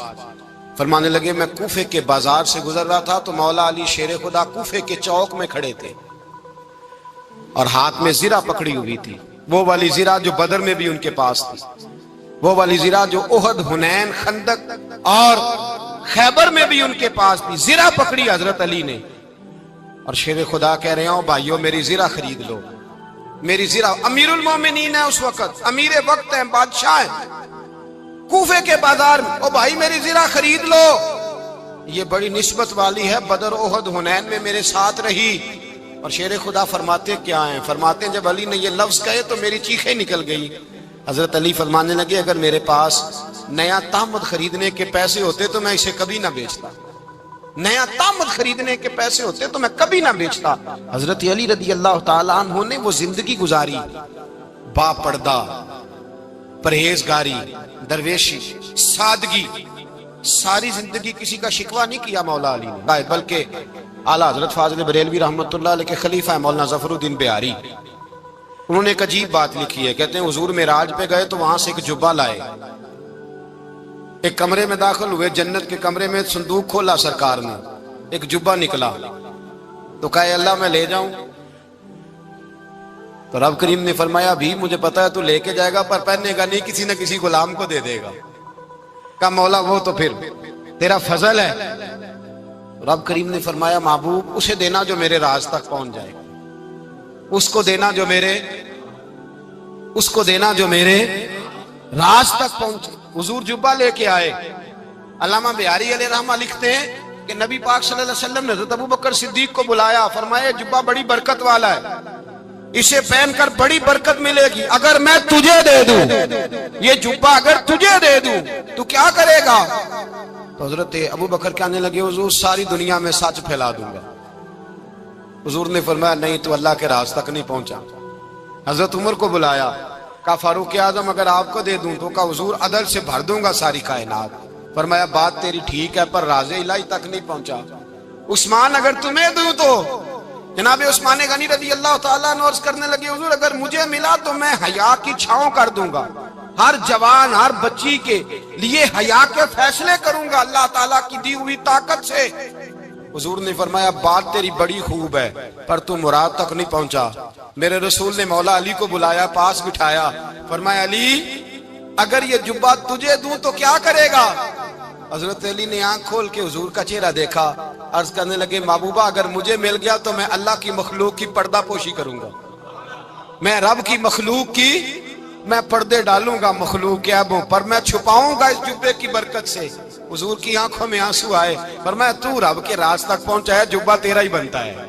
فرمانے لگے میں کوفے کے بازار سے گزر رہا تھا تو مولا علی شیر خدا کوفے کے چوک میں کھڑے تھے اور ہاتھ میں زرہ پکڑی ہوئی تھی، وہ والی زرہ جو بدر میں بھی ان کے پاس تھی، وہ والی زرہ جو احد، حنین، خندق اور خیبر میں بھی ان کے پاس تھی۔ زرہ پکڑی حضرت علی نے اور شیر خدا کہہ رہے ہوں بھائیو میری زرہ خرید لو، میری زرہ۔ امیر المومنین ہے اس وقت، امیر وقت ہیں، بادشاہ ہیں، کوفے کے بازار میں، او بھائی میری زرہ خرید لو، یہ بڑی نسبت والی ہے، بدر، احد، حنین میں میرے ساتھ رہی۔ اور شیر خدا فرماتے کیا ہیں؟ فرماتے ہیں جب علی نے یہ لفظ کہے تو میری چیخیں نکل گئی۔ حضرت علی فرمانے لگے اگر میرے پاس نیا تہمت خریدنے کے پیسے ہوتے تو میں اسے کبھی نہ بیچتا، نیا تامد خریدنے کے پیسے ہوتے تو میں کبھی نہ بیچتا۔ حضرت علی رضی اللہ تعالیٰ عنہ نے وہ زندگی گزاری، با پردہ، پرہیزگاری، درویشی، سادگی، ساری زندگی کسی کا شکوہ نہیں کیا مولا علی نے، بلکہ اعلیٰ حضرت فاضل بریلوی رحمۃ اللہ علیہ کے خلیفہ مولانا ظفر الدین بہاری، انہوں نے ایک عجیب بات لکھی ہے، کہتے ہیں حضور معراج پہ گئے تو وہاں سے ایک جبہ لائے، ایک کمرے میں داخل ہوئے، جنت کے کمرے میں صندوق کھولا سرکار نے، ایک جبہ نکلا تو کہا اے اللہ میں لے جاؤں؟ تو رب کریم نے فرمایا بھی مجھے پتا ہے تو لے کے جائے گا پر پہننے گا نہیں، کسی نہ کسی غلام کو دے دے گا۔ کہا مولا وہ تو پھر تیرا فضل ہے۔ رب کریم نے فرمایا محبوب اسے دینا جو میرے راز تک پہنچ جائے، اس کو دینا جو میرے راز تک پہنچے۔ حضور جبہ لے کے آئے۔ علامہ بہاری علیہ رحمہ لکھتے ہیں کہ نبی پاک صلی اللہ علیہ وسلم نے حضرت ابوبکر صدیق کو بلایا، فرمایا جبہ بڑی برکت والا ہے، اسے پہن کر بڑی برکت ملے گی، اگر میں تجھے دے دوں، یہ جبہ اگر تجھے دے دوں تو کیا کرے گا؟ تو حضرت ابوبکر کہنے لگے حضور ساری دنیا میں سچ پھیلا دوں گا۔ حضور نے فرمایا نہیں تو اللہ کے راز تک نہیں پہنچا۔ حضرت عمر کو بلایا، کہا فاروق اعظم اگر آپ کو دے دوں تو کہا حضور عدل سے بھر دوں گا ساری کائنات۔ فرمایا بات تیری ٹھیک ہے پر راز الہی تک نہیں پہنچا۔ عثمان اگر تمہیں دوں تو جناب عثمان غنی رضی اللہ تعالیٰ عنہ عرض کرنے لگے حضور اگر مجھے ملا تو میں حیا کی چھاؤں کر دوں گا، ہر جوان ہر بچی کے لیے حیا کے فیصلے کروں گا اللہ تعالیٰ کی دی ہوئی طاقت سے۔ حضور نے فرمایا بات تیری بڑی خوب ہے پر تو مراد تک نہیں پہنچا۔ میرے رسول نے مولا علی کو بلایا، پاس بٹھایا، فرمایا علی اگر یہ جبہ تجھے دوں تو کیا کرے گا؟ حضرت علی نے آنکھ کھول کے حضور کا چہرہ دیکھا، عرض کرنے لگے محبوبہ اگر مجھے مل گیا تو میں اللہ کی مخلوق کی پردہ پوشی کروں گا، میں رب کی مخلوق کی میں پردے ڈالوں گا مخلوق کے عیبوں پر، میں چھپاؤں گا اس جبے کی برکت سے۔ حضور کی آنکھوں میں آنسو آئے، فرمایا تو رب کے راز تک پہنچا ہے، جبہ تیرا ہی بنتا ہے،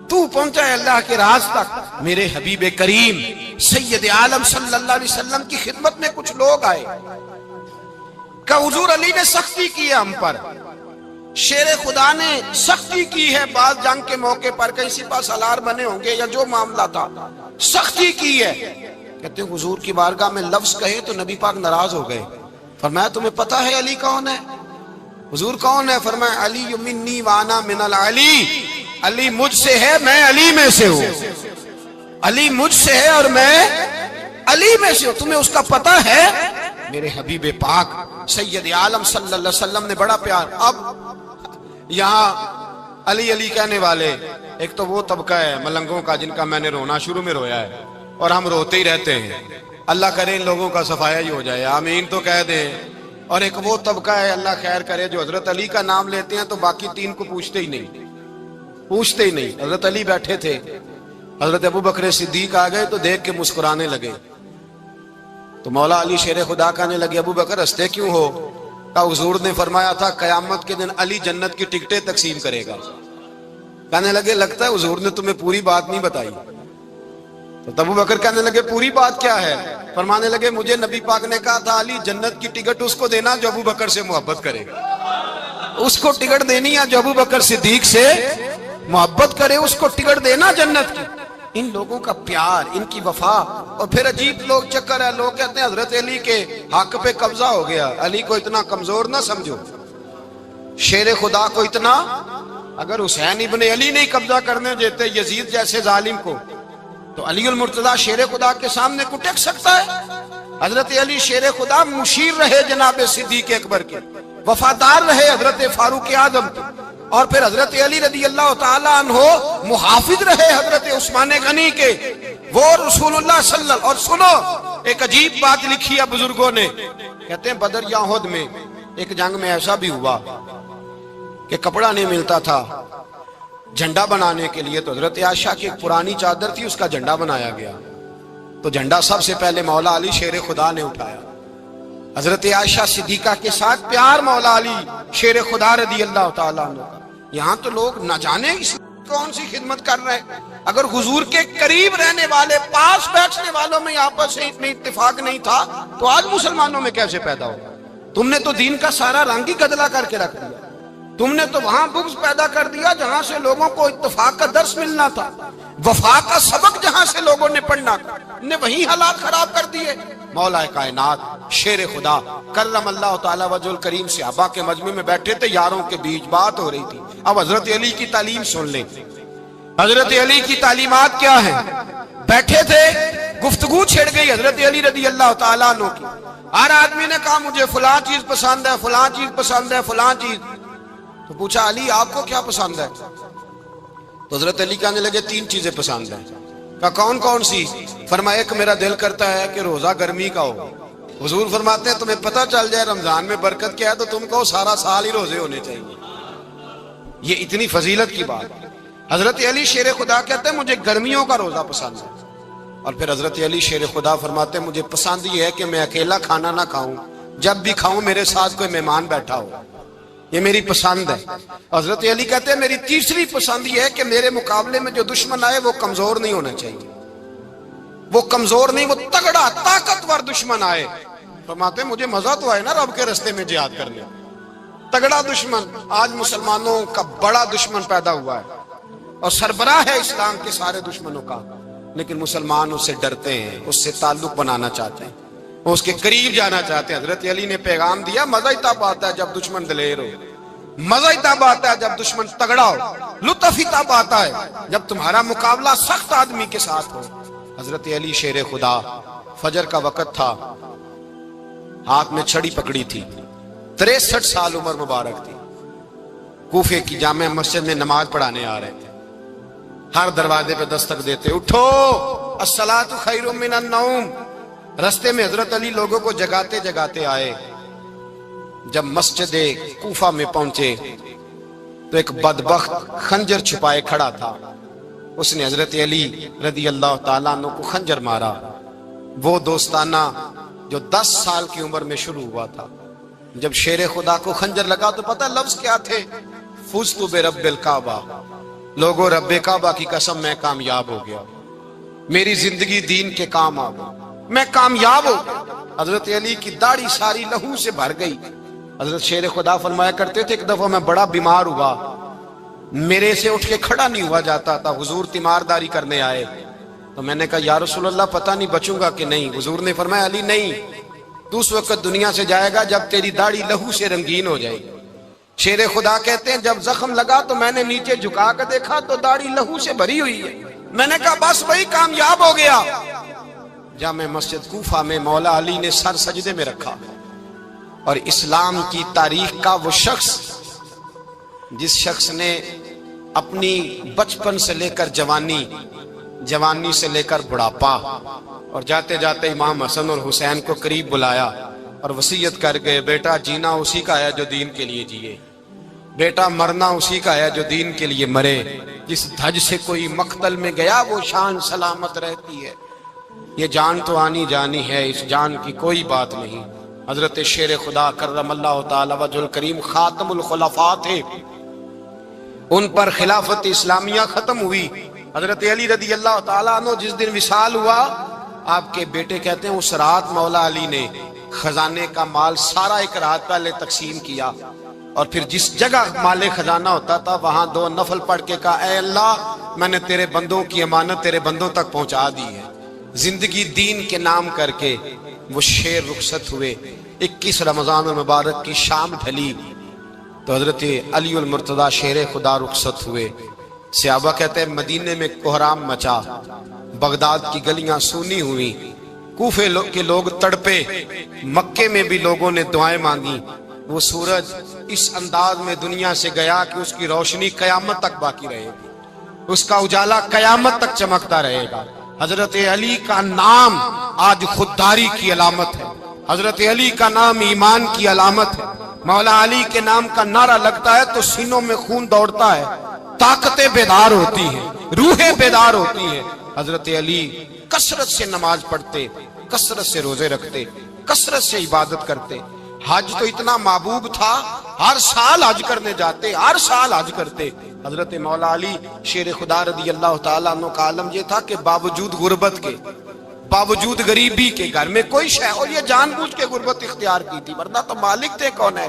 تو پہنچا ہے اللہ کے راز تک۔ میرے حبیب کریم سید عالم صلی اللہ علیہ وسلم کی خدمت میں کچھ لوگ آئے کہ حضور علی نے سختی کی ہے ہم پر، شیر خدا نے سختی کی ہے، بعض جنگ کے موقع پر کہیں سپاہ سالار بنے ہوں گے یا جو معاملہ تھا سختی کی ہے۔ کہتے ہیں حضور کی بارگاہ میں لفظ کہے تو نبی پاک ناراض ہو گئے۔ فرمایا تمہیں پتا ہے علی کون ہے؟ حضور کون ہے؟ فرمایا علی منی وانا من العلی، علی مجھ سے ہے میں علی میں سے ہوں، علی مجھ سے ہے اور میں علی میں سے ہوں، تمہیں اس کا پتہ ہے؟ میرے حبیب پاک سید عالم صلی اللہ علیہ وسلم نے بڑا پیار۔ اب یہاں علی علی کہنے والے ایک تو وہ طبقہ ہے ملنگوں کا جن کا میں نے رونا شروع میں رویا ہے اور ہم روتے ہی رہتے ہیں، اللہ کرے ان لوگوں کا صفایا ہی ہو جائے، آمین تو کہہ دیں۔ اور ایک وہ طبقہ ہے اللہ خیر کرے جو حضرت علی کا نام لیتے ہیں تو باقی تین کو پوچھتے ہی نہیں۔ حضرت علی بیٹھے تھے، حضرت ابوبکر صدیق آ گئے تو دیکھ کے مسکرانے لگے، تو مولا علی شیر خدا کہنے لگے ابوبکر ہنستے کیوں ہو؟ کہا حضور نے فرمایا تھا قیامت کے دن علی جنت کی ٹکٹیں تقسیم کرے گا۔ کہنے لگے لگتا ہے حضور نے تمہیں پوری بات نہیں بتائی۔ تو ابوبکر کہنے لگے پوری بات کیا ہے؟ فرمانے لگے مجھے نبی پاک نے کہا تھا علی جنت کی ٹکٹ اس کو دینا جو ابوبکر سے محبت کرے گا، اس کو ٹکٹ دینی ہے جو ابوبکر صدیق سے محبت کرے، اس کو ٹکٹ دینا جنت کی۔ ان لوگوں کا پیار، ان کی وفا۔ اور پھر عجیب لوگ چکر ہے، لوگ کہتے ہیں حضرت علی کے حق پہ قبضہ ہو گیا، علی کو اتنا کمزور نہ سمجھو، شیر خدا کو اتنا، اگر حسین ابن علی نہیں قبضہ کرنے دیتے یزید جیسے ظالم کو تو علی المرتضی شیر خدا کے سامنے کو ٹک سکتا ہے؟ حضرت علی شیر خدا مشیر رہے جناب صدیق اکبر کے، وفادار رہے حضرت فاروق اعظم کے، اور پھر حضرت علی رضی اللہ تعالیٰ عنہ محافظ رہے حضرت عثمان غنی کے، وہ رسول اللہ صلی اللہ علیہ وسلم۔ اور سنو ایک عجیب بات لکھی ہے بزرگوں نے، کہتے ہیں بدر یا احد میں ایک جنگ میں ایسا بھی ہوا کہ کپڑا نہیں ملتا تھا جھنڈا بنانے کے لیے، تو حضرت عائشہ کی ایک پرانی چادر تھی، اس کا جھنڈا بنایا گیا، تو جھنڈا سب سے پہلے مولا علی شیر خدا نے اٹھایا۔ حضرت عائشہ صدیقہ کے ساتھ پیار مولا علی شیر خدا رضی اللہ تعالیٰ عنہ کا۔ یہاں تو لوگ نہ جانے اس کون سی خدمت کر رہے ہیں، اگر حضور کے قریب رہنے والے پاس بیٹھنے والوں میں آپس میں اتفاق نہیں تھا تو آج مسلمانوں میں کیسے پیدا ہو؟ تم نے تو دین کا سارا رنگ ہی گدلا کر کے رکھ دیا۔ تم نے تو وہاں بغض پیدا کر دیا جہاں سے لوگوں کو اتفاق کا درس ملنا تھا، وفا کا سبق جہاں سے لوگوں نے پڑھنا تھا، نے وہی حالات خراب کر دیے۔ مولا کائنات شیر خدا کرم اللہ تعالیٰ وجہ الکریم صحابہ کے مجمع میں بیٹھے تھے، یاروں کے بیچ بات ہو رہی تھی۔ اب حضرت علی کی تعلیم سن لیں، حضرت علی کی تعلیمات کیا ہیں۔ بیٹھے تھے، گفتگو چھڑ گئی حضرت علی رضی اللہ تعالیٰ عنہ کی۔ ہر آدمی نے کہا مجھے فلاں چیز پسند ہے، فلاں چیز پسند ہے، فلاں چیز۔ تو پوچھا علی آپ کو کیا پسند ہے؟ تو حضرت علی کہنے لگے 3 چیزیں پسند ہیں۔ کہا کون کون سی؟ فرمایا ایک میرا دل کرتا ہے کہ روزہ گرمی کا ہو۔ حضور فرماتے ہیں تمہیں پتہ چل جائے رمضان میں برکت کیا ہے تو تم کہو سارا سال ہی روزے ہونے چاہیے۔ یہ اتنی فضیلت کی بات۔ حضرت علی شیر خدا کہتے ہیں مجھے گرمیوں کا روزہ پسند ہے۔ اور پھر حضرت علی شیر خدا فرماتے ہیں مجھے پسند یہ ہے کہ میں اکیلا کھانا نہ کھاؤں، جب بھی کھاؤں میرے ساتھ کوئی مہمان بیٹھا ہو، یہ میری پسند ہے۔ حضرت علی کہتے ہیں میری تیسری پسند یہ ہے کہ میرے مقابلے میں جو دشمن آئے وہ کمزور نہیں ہونا چاہیے، وہ کمزور نہیں، وہ تگڑا طاقتور دشمن آئے۔ فرماتے ہیں مجھے مزہ تو آئے نا رب کے رستے میں جہاد کرنے، تگڑا دشمن۔ آج مسلمانوں کا بڑا دشمن پیدا ہوا ہے اور سربراہ ہے اسلام کے سارے دشمنوں کا، لیکن مسلمان اس سے ڈرتے ہیں، اس سے تعلق بنانا چاہتے ہیں، وہ اس کے قریب جانا چاہتے ہیں۔ حضرت علی نے پیغام دیا مزہ ہی تب آتا ہے جب دشمن دلیر ہو، مزہ ہی تب آتا ہے جب دشمن تگڑا ہو، لطف ہی تب آتا ہے جب تمہارا مقابلہ سخت آدمی کے ساتھ ہو۔ حضرت علی شیر خدا، فجر کا وقت تھا، ہاتھ میں چھڑی پکڑی تھی، 63 سال عمر مبارک تھی، کوفے کی جامع مسجد میں نماز پڑھانے آ رہے تھے۔ ہر دروازے پہ دستک دیتے اٹھو الصلاۃ خیر من النوم۔ رستے میں حضرت علی لوگوں کو جگاتے جگاتے آئے۔ جب مسجد کوفہ میں پہنچے تو ایک بدبخت خنجر چھپائے کھڑا تھا، اس نے حضرت علی رضی اللہ تعالیٰ عنہ کو خنجر مارا۔ وہ دوستانہ جو 10 سال کی عمر میں شروع ہوا تھا، جب شیر خدا کو خنجر لگا تو پتہ لفظ کیا تھے؟ فزت برب الکعبہ، لوگوں رب کعبہ کی قسم میں کامیاب ہو گیا، میری زندگی دین کے کام آ گئی، میں کامیاب ہو گیا۔ حضرت علی کی داڑھی ساری لہو سے بھر گئی۔ حضرت شیر خدا فرمایا کرتے تھے ایک دفعہ میں بڑا بیمار ہوا، میرے سے اٹھ کے کھڑا نہیں ہوا جاتا تھا، حضور تیمارداری کرنے آئے تو میں نے کہا یا رسول اللہ پتہ نہیں بچوں گا کہ نہیں۔ حضور نے فرمایا علی نہیں، تو اس وقت دنیا سے جائے گا جب تیری داڑھی لہو سے رنگین ہو جائے گی۔ شیر خدا کہتے ہیں جب زخم لگا تو میں نے نیچے جھکا کر دیکھا تو داڑھی لہو سے بھری ہوئی ہے، میں نے کہا بس وہی کامیاب ہو گیا۔ جامع مسجد کوفہ میں مولا علی نے سر سجدے میں رکھا، اور اسلام کی تاریخ کا وہ شخص جس شخص نے اپنی بچپن سے لے کر جوانی، جوانی سے لے کر بڑھاپا، اور جاتے جاتے امام حسن اور حسین کو قریب بلایا اور وصیت کر گئے بیٹا جینا اسی کا ہے جو دین کے لیے جیے، بیٹا مرنا اسی کا ہے جو دین کے لیے مرے، جس دھج سے کوئی مقتل میں گیا وہ شان سلامت رہتی ہے، یہ جان تو آنی جانی ہے، اس جان کی کوئی بات نہیں۔ حضرت شیر خدا کرم اللہ تعالی وجہ الکریم خاتم الخلفاء تھے، ان پر خلافت اسلامیہ ختم ہوئی۔ حضرت علی رضی اللہ تعالیٰ عنہ جس دن وصال ہوا، آپ کے بیٹے کہتے ہیں اس رات مولا علی نے خزانے کا مال سارا ایک رات پہلے تقسیم کیا، اور پھر جس جگہ مال خزانہ ہوتا تھا وہاں 2 نفل پڑھ کے کہا اے اللہ میں نے تیرے بندوں کی امانت تیرے بندوں تک پہنچا دی ہے۔ زندگی دین کے نام کر کے وہ شیر رخصت ہوئے۔ 21 رمضان المبارک کی شام ڈھلی تو حضرت علی المرتضی شیر خدا رخصت ہوئے۔ صحابہ کہتے ہیں مدینے میں کوہرام مچا، بغداد کی گلیاں سونی ہوئی، کوفے کے لوگ تڑپے، مکے میں بھی لوگوں نے دعائیں مانگی۔ وہ سورج اس انداز میں دنیا سے گیا کہ اس کی روشنی قیامت تک باقی رہے گی، اس کا اجالا قیامت تک چمکتا رہے گا۔ حضرت علی کا نام آج خودداری کی علامت ہے، حضرت علی کا نام ایمان کی علامت ہے۔ مولا علی کے نام کا نعرہ لگتا ہے تو سینوں میں خون دوڑتا ہے، طاقتیں بیدار ہوتی ہیں، روحیں بیدار ہوتی ہیں۔ حضرت علی کثرت سے نماز پڑھتے، کثرت سے روزے رکھتے، کثرت سے عبادت کرتے۔ حج تو اتنا محبوب تھا، ہر سال حج کرنے جاتے، ہر سال حج کرتے۔ حضرت مولا علی شیر خدا رضی اللہ تعالیٰ عنہ کا عالم یہ تھا کہ باوجود غربت کے، باوجود غریبی کے، گھر میں کوئی شے، اور یہ جان بوجھ کے غربت اختیار کی تھی ورنہ تو مالک تھے کون ہے۔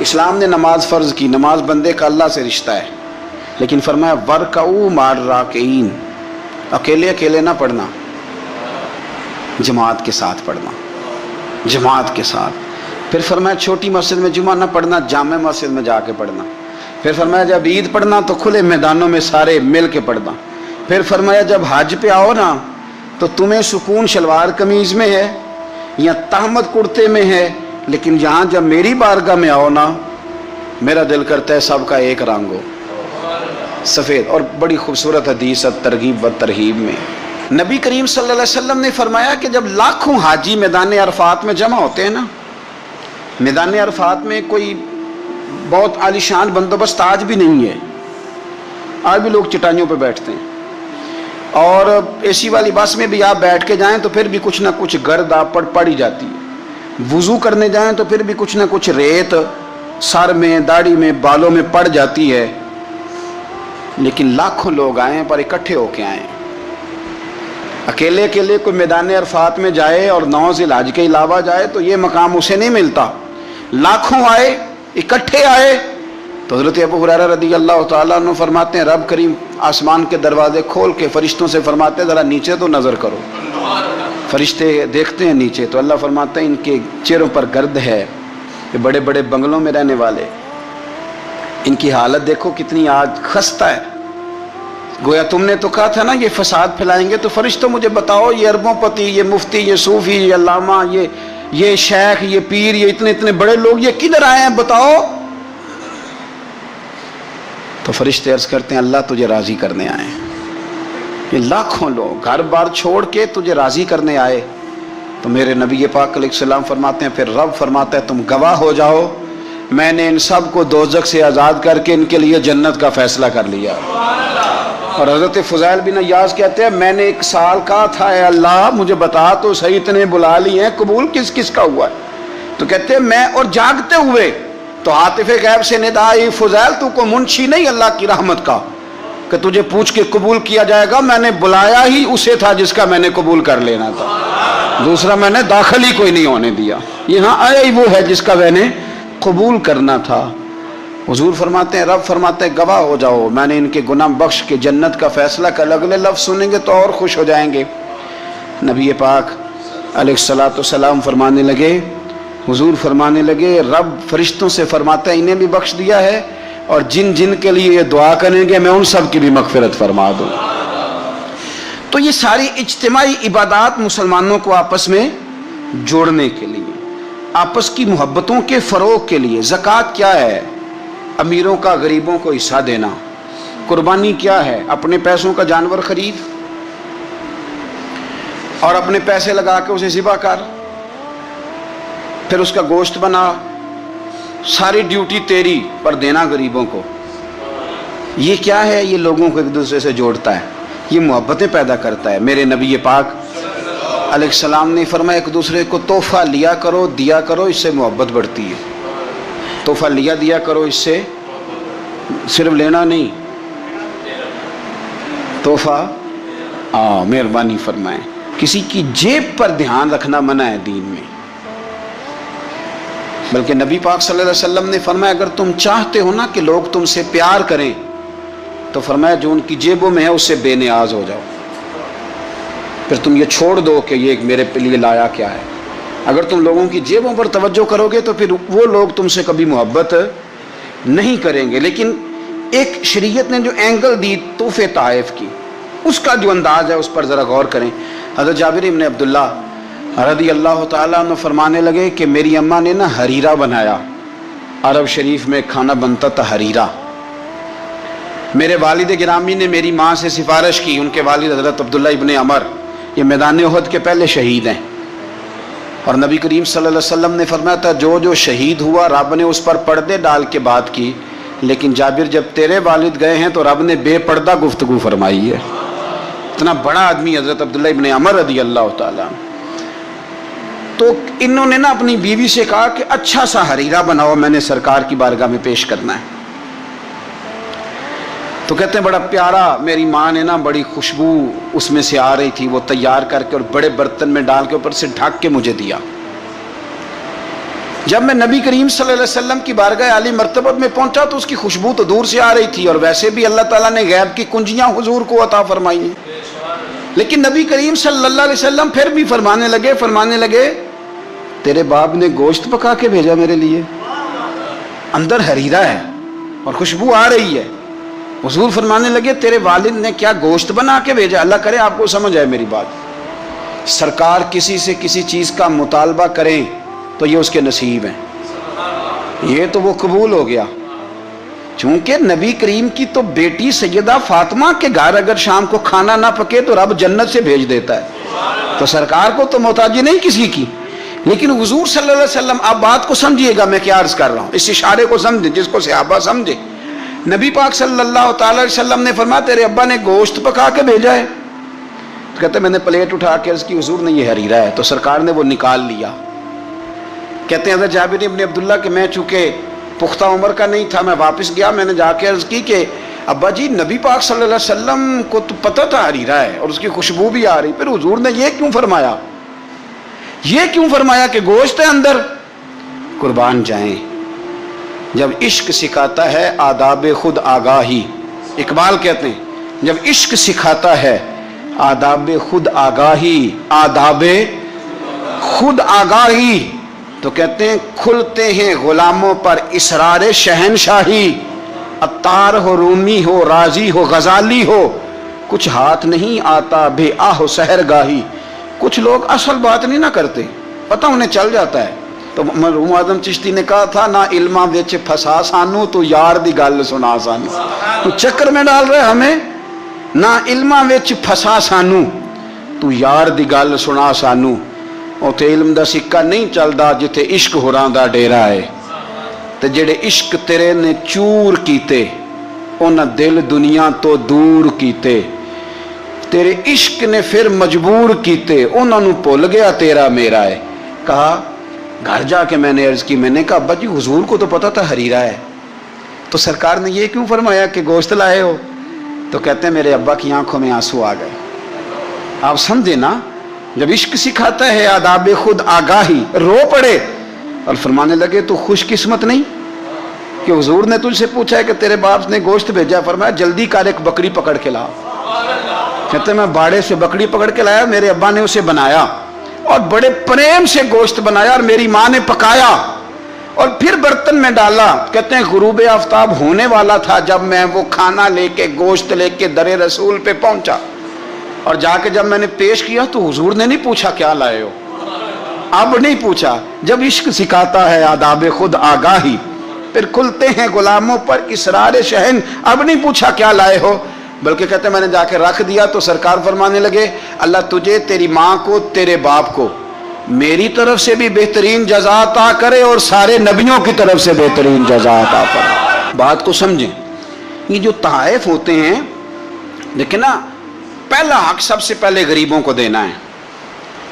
اسلام نے نماز فرض کی، نماز بندے کا اللہ سے رشتہ ہے، لیکن فرمایا ورکعوا مع الراکعین، اکیلے اکیلے نہ پڑھنا، جماعت کے ساتھ پڑھنا، جماعت کے ساتھ۔ پھر فرمایا چھوٹی مسجد میں جمعہ نہ پڑھنا، جامع مسجد میں جا کے پڑھنا۔ پھر فرمایا جب عید پڑھنا تو کھلے میدانوں میں سارے مل کے پڑھنا۔ پھر فرمایا جب حج پہ آؤ نا تو تمہیں سکون شلوار قمیض میں ہے یا تہمت کرتے میں ہے، لیکن یہاں جب میری بارگاہ میں آؤ نا میرا دل کرتا ہے سب کا ایک رنگ ہو، سفید۔ اور بڑی خوبصورت حدیث ترغیب و ترہیب میں نبی کریم صلی اللہ علیہ وسلم نے فرمایا کہ جب لاکھوں حاجی میدان عرفات میں جمع ہوتے ہیں نا، میدان عرفات میں کوئی بہت عالیشان بندوبست آج بھی نہیں ہے، آج بھی لوگ چٹائیوں پہ بیٹھتے ہیں، اور اے سی والی بس میں بھی آپ بیٹھ کے جائیں تو پھر بھی کچھ نہ کچھ گرد آپ پر پڑی جاتی ہے، وضو کرنے جائیں تو پھر بھی کچھ نہ کچھ ریت سر میں، داڑھی میں، بالوں میں پڑ جاتی ہے، لیکن لاکھوں لوگ آئیں پر اکٹھے ہو کے آئیں۔ اکیلے اکیلے کوئی میدان عرفات میں جائے اور 9 ذی الحج کے علاوہ جائے تو یہ مقام اسے نہیں ملتا، لاکھوں آئے، اکٹھے آئے۔ تو حضرت ابو ہریرہ رضی اللہ تعالیٰ عنہ فرماتے ہیں رب کریم آسمان کے دروازے کھول کے فرشتوں سے فرماتے ہیں ذرا نیچے تو نظر کرو۔ فرشتے دیکھتے ہیں نیچے تو اللہ فرماتے ہیں ان کے چہروں پر گرد ہے، یہ بڑے بڑے بنگلوں میں رہنے والے، ان کی حالت دیکھو کتنی آج خستہ ہے، گویا تم نے تو کہا تھا نا یہ فساد پھیلائیں گے، تو فرشتوں مجھے بتاؤ یہ اربوں پتی، یہ مفتی، یہ صوفی، یہ علامہ، یہ شیخ، یہ پیر، یہ اتنے اتنے بڑے لوگ یہ کدھر آئے ہیں بتاؤ؟ تو فرشتے عرض کرتے ہیں اللہ تجھے راضی کرنے آئے ہیں، یہ لاکھوں لوگ گھر بار چھوڑ کے تجھے راضی کرنے آئے۔ تو میرے نبی پاک علیہ السلام فرماتے ہیں پھر رب فرماتا ہے تم گواہ ہو جاؤ میں نے ان سب کو دوزخ سے آزاد کر کے ان کے لیے جنت کا فیصلہ کر لیا۔ اور حضرت فضیل بن عیاض کہتے ہیں میں نے 1 سال کہا تھا اے اللہ مجھے بتا تو صحیح، اتنے بلا لی ہیں، قبول کس کس کا ہوا ہے؟ تو کہتے ہیں میں اور جاگتے ہوئے تو عاطف غیب سے ندا آئی فضیل تو کو منشی نہیں اللہ کی رحمت کا کہ تجھے پوچھ کے قبول کیا جائے گا، میں نے بلایا ہی اسے تھا جس کا میں نے قبول کر لینا تھا، دوسرا میں نے داخل ہی کوئی نہیں ہونے دیا، یہاں آیا ہی وہ ہے جس کا میں نے قبول کرنا تھا۔ حضور فرماتے ہیں رب فرماتے ہیں گواہ ہو جاؤ میں نے ان کے گناہ بخش کے جنت کا فیصلہ کر، اگلے لفظ سنیں گے تو اور خوش ہو جائیں گے۔ نبی پاک علیہ الصلوۃ والسلام فرمانے لگے، حضور فرمانے لگے رب فرشتوں سے فرماتا ہے انہیں بھی بخش دیا ہے اور جن جن کے لیے یہ دعا کریں گے میں ان سب کی بھی مغفرت فرما دوں۔ تو یہ ساری اجتماعی عبادات مسلمانوں کو آپس میں جوڑنے کے لیے، آپس کی محبتوں کے فروغ کے لیے۔ زکوٰۃ کیا ہے؟ امیروں کا غریبوں کو حصہ دینا۔ قربانی کیا ہے؟ اپنے پیسوں کا جانور خرید اور اپنے پیسے لگا کے اسے ذبح کر، پھر اس کا گوشت بنا، ساری ڈیوٹی تیری پر دینا غریبوں کو۔ یہ کیا ہے؟ یہ لوگوں کو ایک دوسرے سے جوڑتا ہے، یہ محبتیں پیدا کرتا ہے۔ میرے نبی پاک علیہ السلام نے فرمایا ایک دوسرے کو تحفہ لیا کرو، دیا کرو، اس سے محبت بڑھتی ہے۔ تحفہ لیا دیا کرو، اس سے صرف لینا نہیں، تحفہ مہربانی فرمائیں۔ کسی کی جیب پر دھیان رکھنا منع ہے دین میں، بلکہ نبی پاک صلی اللہ علیہ وسلم نے فرمایا اگر تم چاہتے ہو نا کہ لوگ تم سے پیار کریں تو فرمایا جو ان کی جیبوں میں ہے اس سے بے نیاز ہو جاؤ، پھر تم یہ چھوڑ دو کہ یہ میرے لیے لایا کیا ہے۔ اگر تم لوگوں کی جیبوں پر توجہ کرو گے تو پھر وہ لوگ تم سے کبھی محبت نہیں کریں گے۔ لیکن ایک شریعت نے جو اینگل دی تحفے تحائف کی، اس کا جو انداز ہے اس پر ذرا غور کریں۔ حضرت جابر بن عبداللہ رضی اللہ تعالیٰ عنہ فرمانے لگے کہ میری اماں نے نا حریرہ بنایا، عرب شریف میں کھانا بنتا تھا حریرہ۔ میرے والد گرامی نے میری ماں سے سفارش کی، ان کے والد حضرت عبداللہ ابن عمر یہ میدان احد کے پہلے شہید ہیں، اور نبی کریم صلی اللہ علیہ وسلم نے فرمایا تھا جو جو شہید ہوا رب نے اس پر پردے ڈال کے بات کی، لیکن جابر جب تیرے والد گئے ہیں تو رب نے بے پردہ گفتگو فرمائی ہے۔ اتنا بڑا آدمی حضرت عبداللہ ابن عمر رضی اللہ تعالیٰ۔ تو انہوں نے نا اپنی بیوی سے کہا کہ اچھا سا حریرہ بناؤ، میں نے سرکار کی بارگاہ میں پیش کرنا ہے۔ تو کہتے ہیں بڑا پیارا، میری ماں نے نا بڑی خوشبو اس میں سے آ رہی تھی، وہ تیار کر کے اور بڑے برتن میں ڈال کے اوپر سے ڈھک کے مجھے دیا۔ جب میں نبی کریم صلی اللہ علیہ وسلم کی بارگاہ عالی مرتبت میں پہنچا تو اس کی خوشبو تو دور سے آ رہی تھی، اور ویسے بھی اللہ تعالیٰ نے غیب کی کنجیاں حضور کو عطا فرمائی ہیں، لیکن نبی کریم صلی اللہ علیہ وسلم پھر بھی فرمانے لگے تیرے باپ نے گوشت پکا کے بھیجا میرے لیے، اندر حریرہ ہے اور خوشبو آ رہی ہے۔ حضور فرمانے لگے تیرے والد نے کیا گوشت بنا کے بھیجا؟ اللہ کرے آپ کو سمجھ آئے میری بات۔ سرکار کسی سے کسی چیز کا مطالبہ کریں تو یہ اس کے نصیب ہیں، یہ تو وہ قبول ہو گیا۔ چونکہ نبی کریم کی تو بیٹی سیدہ فاطمہ کے گھر اگر شام کو کھانا نہ پکے تو رب جنت سے بھیج دیتا ہے، تو سرکار کو تو محتاجی نہیں کسی کی۔ لیکن حضور صلی اللہ علیہ وسلم، آپ بات کو سمجھیے گا میں کیا عرض کر رہا ہوں، اس اشارے کو سمجھیں جس کو صحابہ سمجھے۔ نبی پاک صلی اللہ تعالی علیہ وسلم نے فرمایا تیرے ابا نے گوشت پکا کے بھیجا ہے؟ تو کہتے میں نے پلیٹ اٹھا کے عرض کی حضور نے یہ حریرہ ہے، تو سرکار نے وہ نکال لیا۔ کہتے ہیں حضرت جابر ابن عبداللہ کہ میں چونکہ پختہ عمر کا نہیں تھا، میں واپس گیا، میں نے جا کے عرض کی کہ ابا جی نبی پاک صلی اللہ علیہ وسلم کو تو پتہ تھا حریرہ ہے اور اس کی خوشبو بھی آ رہی، پھر حضور نے یہ کیوں فرمایا کہ گوشت ہے اندر؟ قربان جائیں، جب عشق سکھاتا ہے آداب خود آگاہی، اقبال کہتے ہیں جب عشق سکھاتا ہے آداب خود آگاہی تو کہتے ہیں کھلتے ہیں غلاموں پر اسرار شہنشاہی، عطار ہو، رومی ہو، رازی ہو، غزالی ہو، کچھ ہاتھ نہیں آتا بے آہ سحر گاہی۔ کچھ لوگ اصل بات نہیں نہ کرتے، پتہ انہیں چل جاتا ہے۔ تو مرحوم اعظم چشتی نے کہا تھا نہ علماں وچ پھسا سانو تو یار دی گل سنا سانو، تو چکر میں ڈال رہے ہمیں، نہ علماں وچ پھسا سانو تو یار دی گل سنا سانو۔ اوتھے علم دا سکہ نہیں چلدا جتھے عشق ہوراں دا ڈیرا ہے، تے جڑے عشق تیرے نے چور کیتے انہاں دل دنیا تو دور کیتے، تیرے عشق نے پھر مجبور کیتے انہاں نوں بھول گیا تیرا میرا ہے۔ کہا گھر جا کے میں نے عرض کی، میں نے کہا ابا جی حضور کو تو پتہ تھا حریرہ ہے، تو سرکار نے یہ کیوں فرمایا کہ گوشت لائے ہو؟ تو کہتے ہیں میرے ابا کی آنکھوں میں آنسو آ گئے۔ آپ سمجھے نا، جب عشق سکھاتا ہے آداب خود آگاہی، رو پڑے اور فرمانے لگے تو خوش قسمت نہیں کہ حضور نے تجھ سے پوچھا ہے کہ تیرے باپ نے گوشت بھیجا، فرمایا جلدی کر ایک بکری پکڑ کے لا۔ کہتے ہیں میں باڑے سے بکری پکڑ کے لایا، میرے ابا نے اسے بنایا اور بڑے پریم سے گوشت بنایا اور میری ماں نے پکایا اور پھر برتن میں ڈالا۔ کہتے ہیں غروب آفتاب ہونے والا تھا جب میں وہ کھانا لے کے گوشت لے کے در رسول پہ پہنچا، اور جا کے جب میں نے پیش کیا تو حضور نے نہیں پوچھا کیا لائے ہو، اب نہیں پوچھا۔ جب عشق سکھاتا ہے آداب خود آگاہی، پھر کھلتے ہیں غلاموں پر اسرار شہن، اب نہیں پوچھا کیا لائے ہو، بلکہ کہتے ہیں میں نے جا کے رکھ دیا تو سرکار فرمانے لگے اللہ تجھے، تیری ماں کو، تیرے باپ کو میری طرف سے بھی بہترین جزا عطا کرے اور سارے نبیوں کی طرف سے بہترین جزا عطا کرے۔ بات کو سمجھیں، یہ جو تحائف ہوتے ہیں لیکن نا پہلا حق سب سے پہلے غریبوں کو دینا ہے،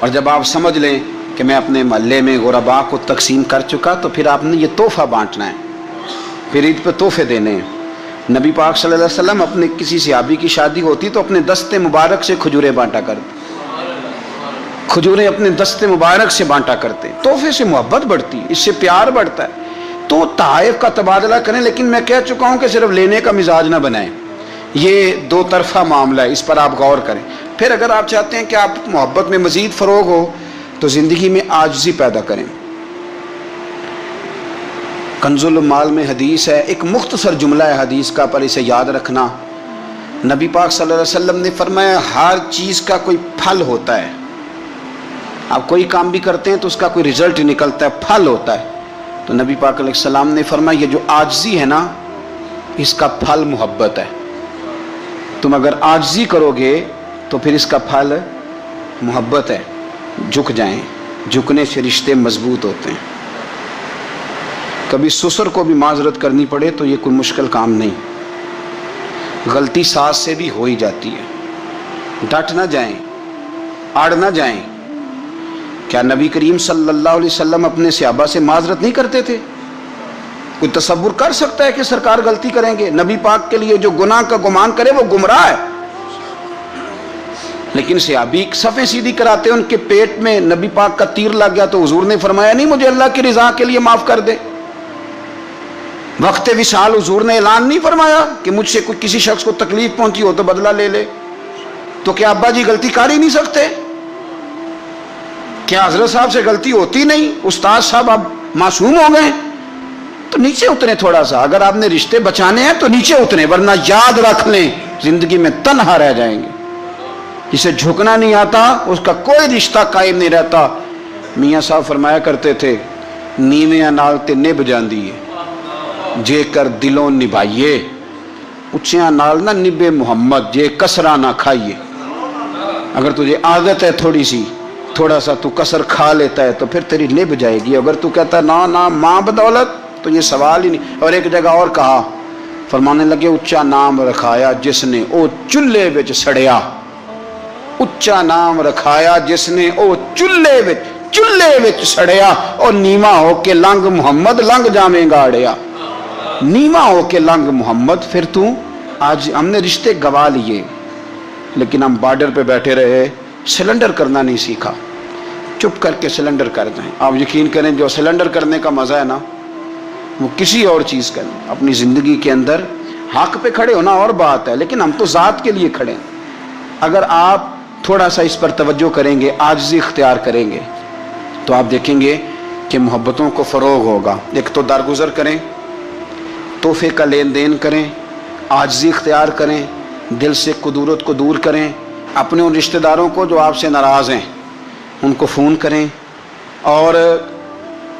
اور جب آپ سمجھ لیں کہ میں اپنے محلے میں غرباء کو تقسیم کر چکا تو پھر آپ نے یہ تحفہ بانٹنا ہے، پھر عید پہ تحفے دینے ہیں۔ نبی پاک صلی اللہ علیہ وسلم اپنے کسی صحابی کی شادی ہوتی تو اپنے دستے مبارک سے کھجوریں بانٹا کرتے، کھجوریں اپنے دستے مبارک سے بانٹا کرتے۔ تحفے سے محبت بڑھتی، اس سے پیار بڑھتا ہے۔ تو تحائف کا تبادلہ کریں، لیکن میں کہہ چکا ہوں کہ صرف لینے کا مزاج نہ بنائیں، یہ دو طرفہ معاملہ ہے، اس پر آپ غور کریں۔ پھر اگر آپ چاہتے ہیں کہ آپ محبت میں مزید فروغ ہو تو زندگی میں عاجزی پیدا کریں۔ کنز المال میں حدیث ہے، ایک مختصر جملہ ہے حدیث کا، پر اسے یاد رکھنا۔ نبی پاک صلی اللہ علیہ وسلم نے فرمایا ہر چیز کا کوئی پھل ہوتا ہے، آپ کوئی کام بھی کرتے ہیں تو اس کا کوئی رزلٹ نکلتا ہے، پھل ہوتا ہے۔ تو نبی پاک علیہ السلام نے فرمایا یہ جو عاجزی ہے نا، اس کا پھل محبت ہے۔ تم اگر عاجزی کرو گے تو پھر اس کا پھل محبت ہے، جھک جائیں، جھکنے سے رشتے مضبوط ہوتے ہیں۔ کبھی سسر کو بھی معذرت کرنی پڑے تو یہ کوئی مشکل کام نہیں، غلطی ساس سے بھی ہو ہی جاتی ہے، ڈٹ نہ جائیں، اڑ نہ جائیں۔ کیا نبی کریم صلی اللہ علیہ وسلم اپنے صحابہ سے معذرت نہیں کرتے تھے؟ کوئی تصور کر سکتا ہے کہ سرکار غلطی کریں گے؟ نبی پاک کے لیے جو گناہ کا گمان کرے وہ گمراہ ہے، لیکن صحابی صفیں سیدھی کراتے، ان کے پیٹ میں نبی پاک کا تیر لگ گیا تو حضور نے فرمایا نہیں مجھے اللہ کی رضا کے لیے معاف کر دے. وقت وصال حضور نے اعلان نہیں فرمایا کہ مجھ سے کوئی کسی شخص کو تکلیف پہنچی ہو تو بدلہ لے لے؟ تو کیا ابا جی غلطی کر ہی نہیں سکتے؟ کیا حضرت صاحب سے غلطی ہوتی نہیں؟ استاد صاحب اب معصوم ہو گئے تو نیچے اترے تھوڑا سا. اگر آپ نے رشتے بچانے ہیں تو نیچے اترے، ورنہ یاد رکھ لیں زندگی میں تنہا رہ جائیں گے. جسے جھکنا نہیں آتا اس کا کوئی رشتہ قائم نہیں رہتا. میاں صاحب فرمایا کرتے تھے نیویاں نال تے نبھ جاندی ہے جے کر دلوں نبھائیے، اچیاں نال نہ نبے محمد جے کسرا نہ کھائیے. اگر تجھے عادت ہے تھوڑی سی، تھوڑا سا تو کسر کھا لیتا ہے تو پھر تیری نبھ جائے گی. اگر تو کہتا ہے نا نا ماں بدولت تو یہ سوال ہی نہیں. اور ایک جگہ اور کہا، فرمانے لگے اچا نام رکھایا جس نے او چولہے وچ سڑیا. اچا نام رکھایا جس نے او چولہے وچ سڑیا، اور نیواں ہو کے لنگ محمد لنگ جاویں گا اڑیا. نیواں ہو کے لنگ محمد. پھر تو آج ہم نے رشتے گوا لیے لیکن ہم بارڈر پہ بیٹھے رہے، سلنڈر کرنا نہیں سیکھا. چپ کر کے سلنڈر کر دیں. آپ یقین کریں جو سلنڈر کرنے کا مزہ ہے نا وہ کسی اور چیز کا نہیں. اپنی زندگی کے اندر حق پہ کھڑے ہونا اور بات ہے، لیکن ہم تو ذات کے لیے کھڑے ہیں. اگر آپ تھوڑا سا اس پر توجہ کریں گے، عاجزی اختیار کریں گے تو آپ دیکھیں گے کہ محبتوں کو فروغ ہوگا. ایک تو درگزر کریں، تحفے کا لین دین کریں، عاجزی اختیار کریں، دل سے کدورت کو دور کریں. اپنے ان رشتہ داروں کو جو آپ سے ناراض ہیں ان کو فون کریں، اور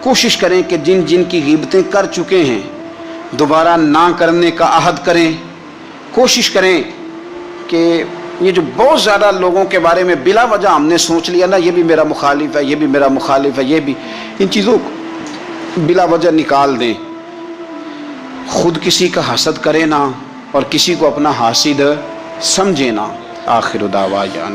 کوشش کریں کہ جن جن کی غیبتیں کر چکے ہیں دوبارہ نہ کرنے کا عہد کریں. کوشش کریں کہ یہ جو بہت زیادہ لوگوں کے بارے میں بلا وجہ ہم نے سوچ لیا نا، یہ بھی میرا مخالف ہے، یہ بھی میرا مخالف ہے، یہ بھی، ان چیزوں کو بلا وجہ نکال دیں. خود کسی کا حسد کرے نہ اور کسی کو اپنا حاسد سمجھے نہ. آخر دعوانا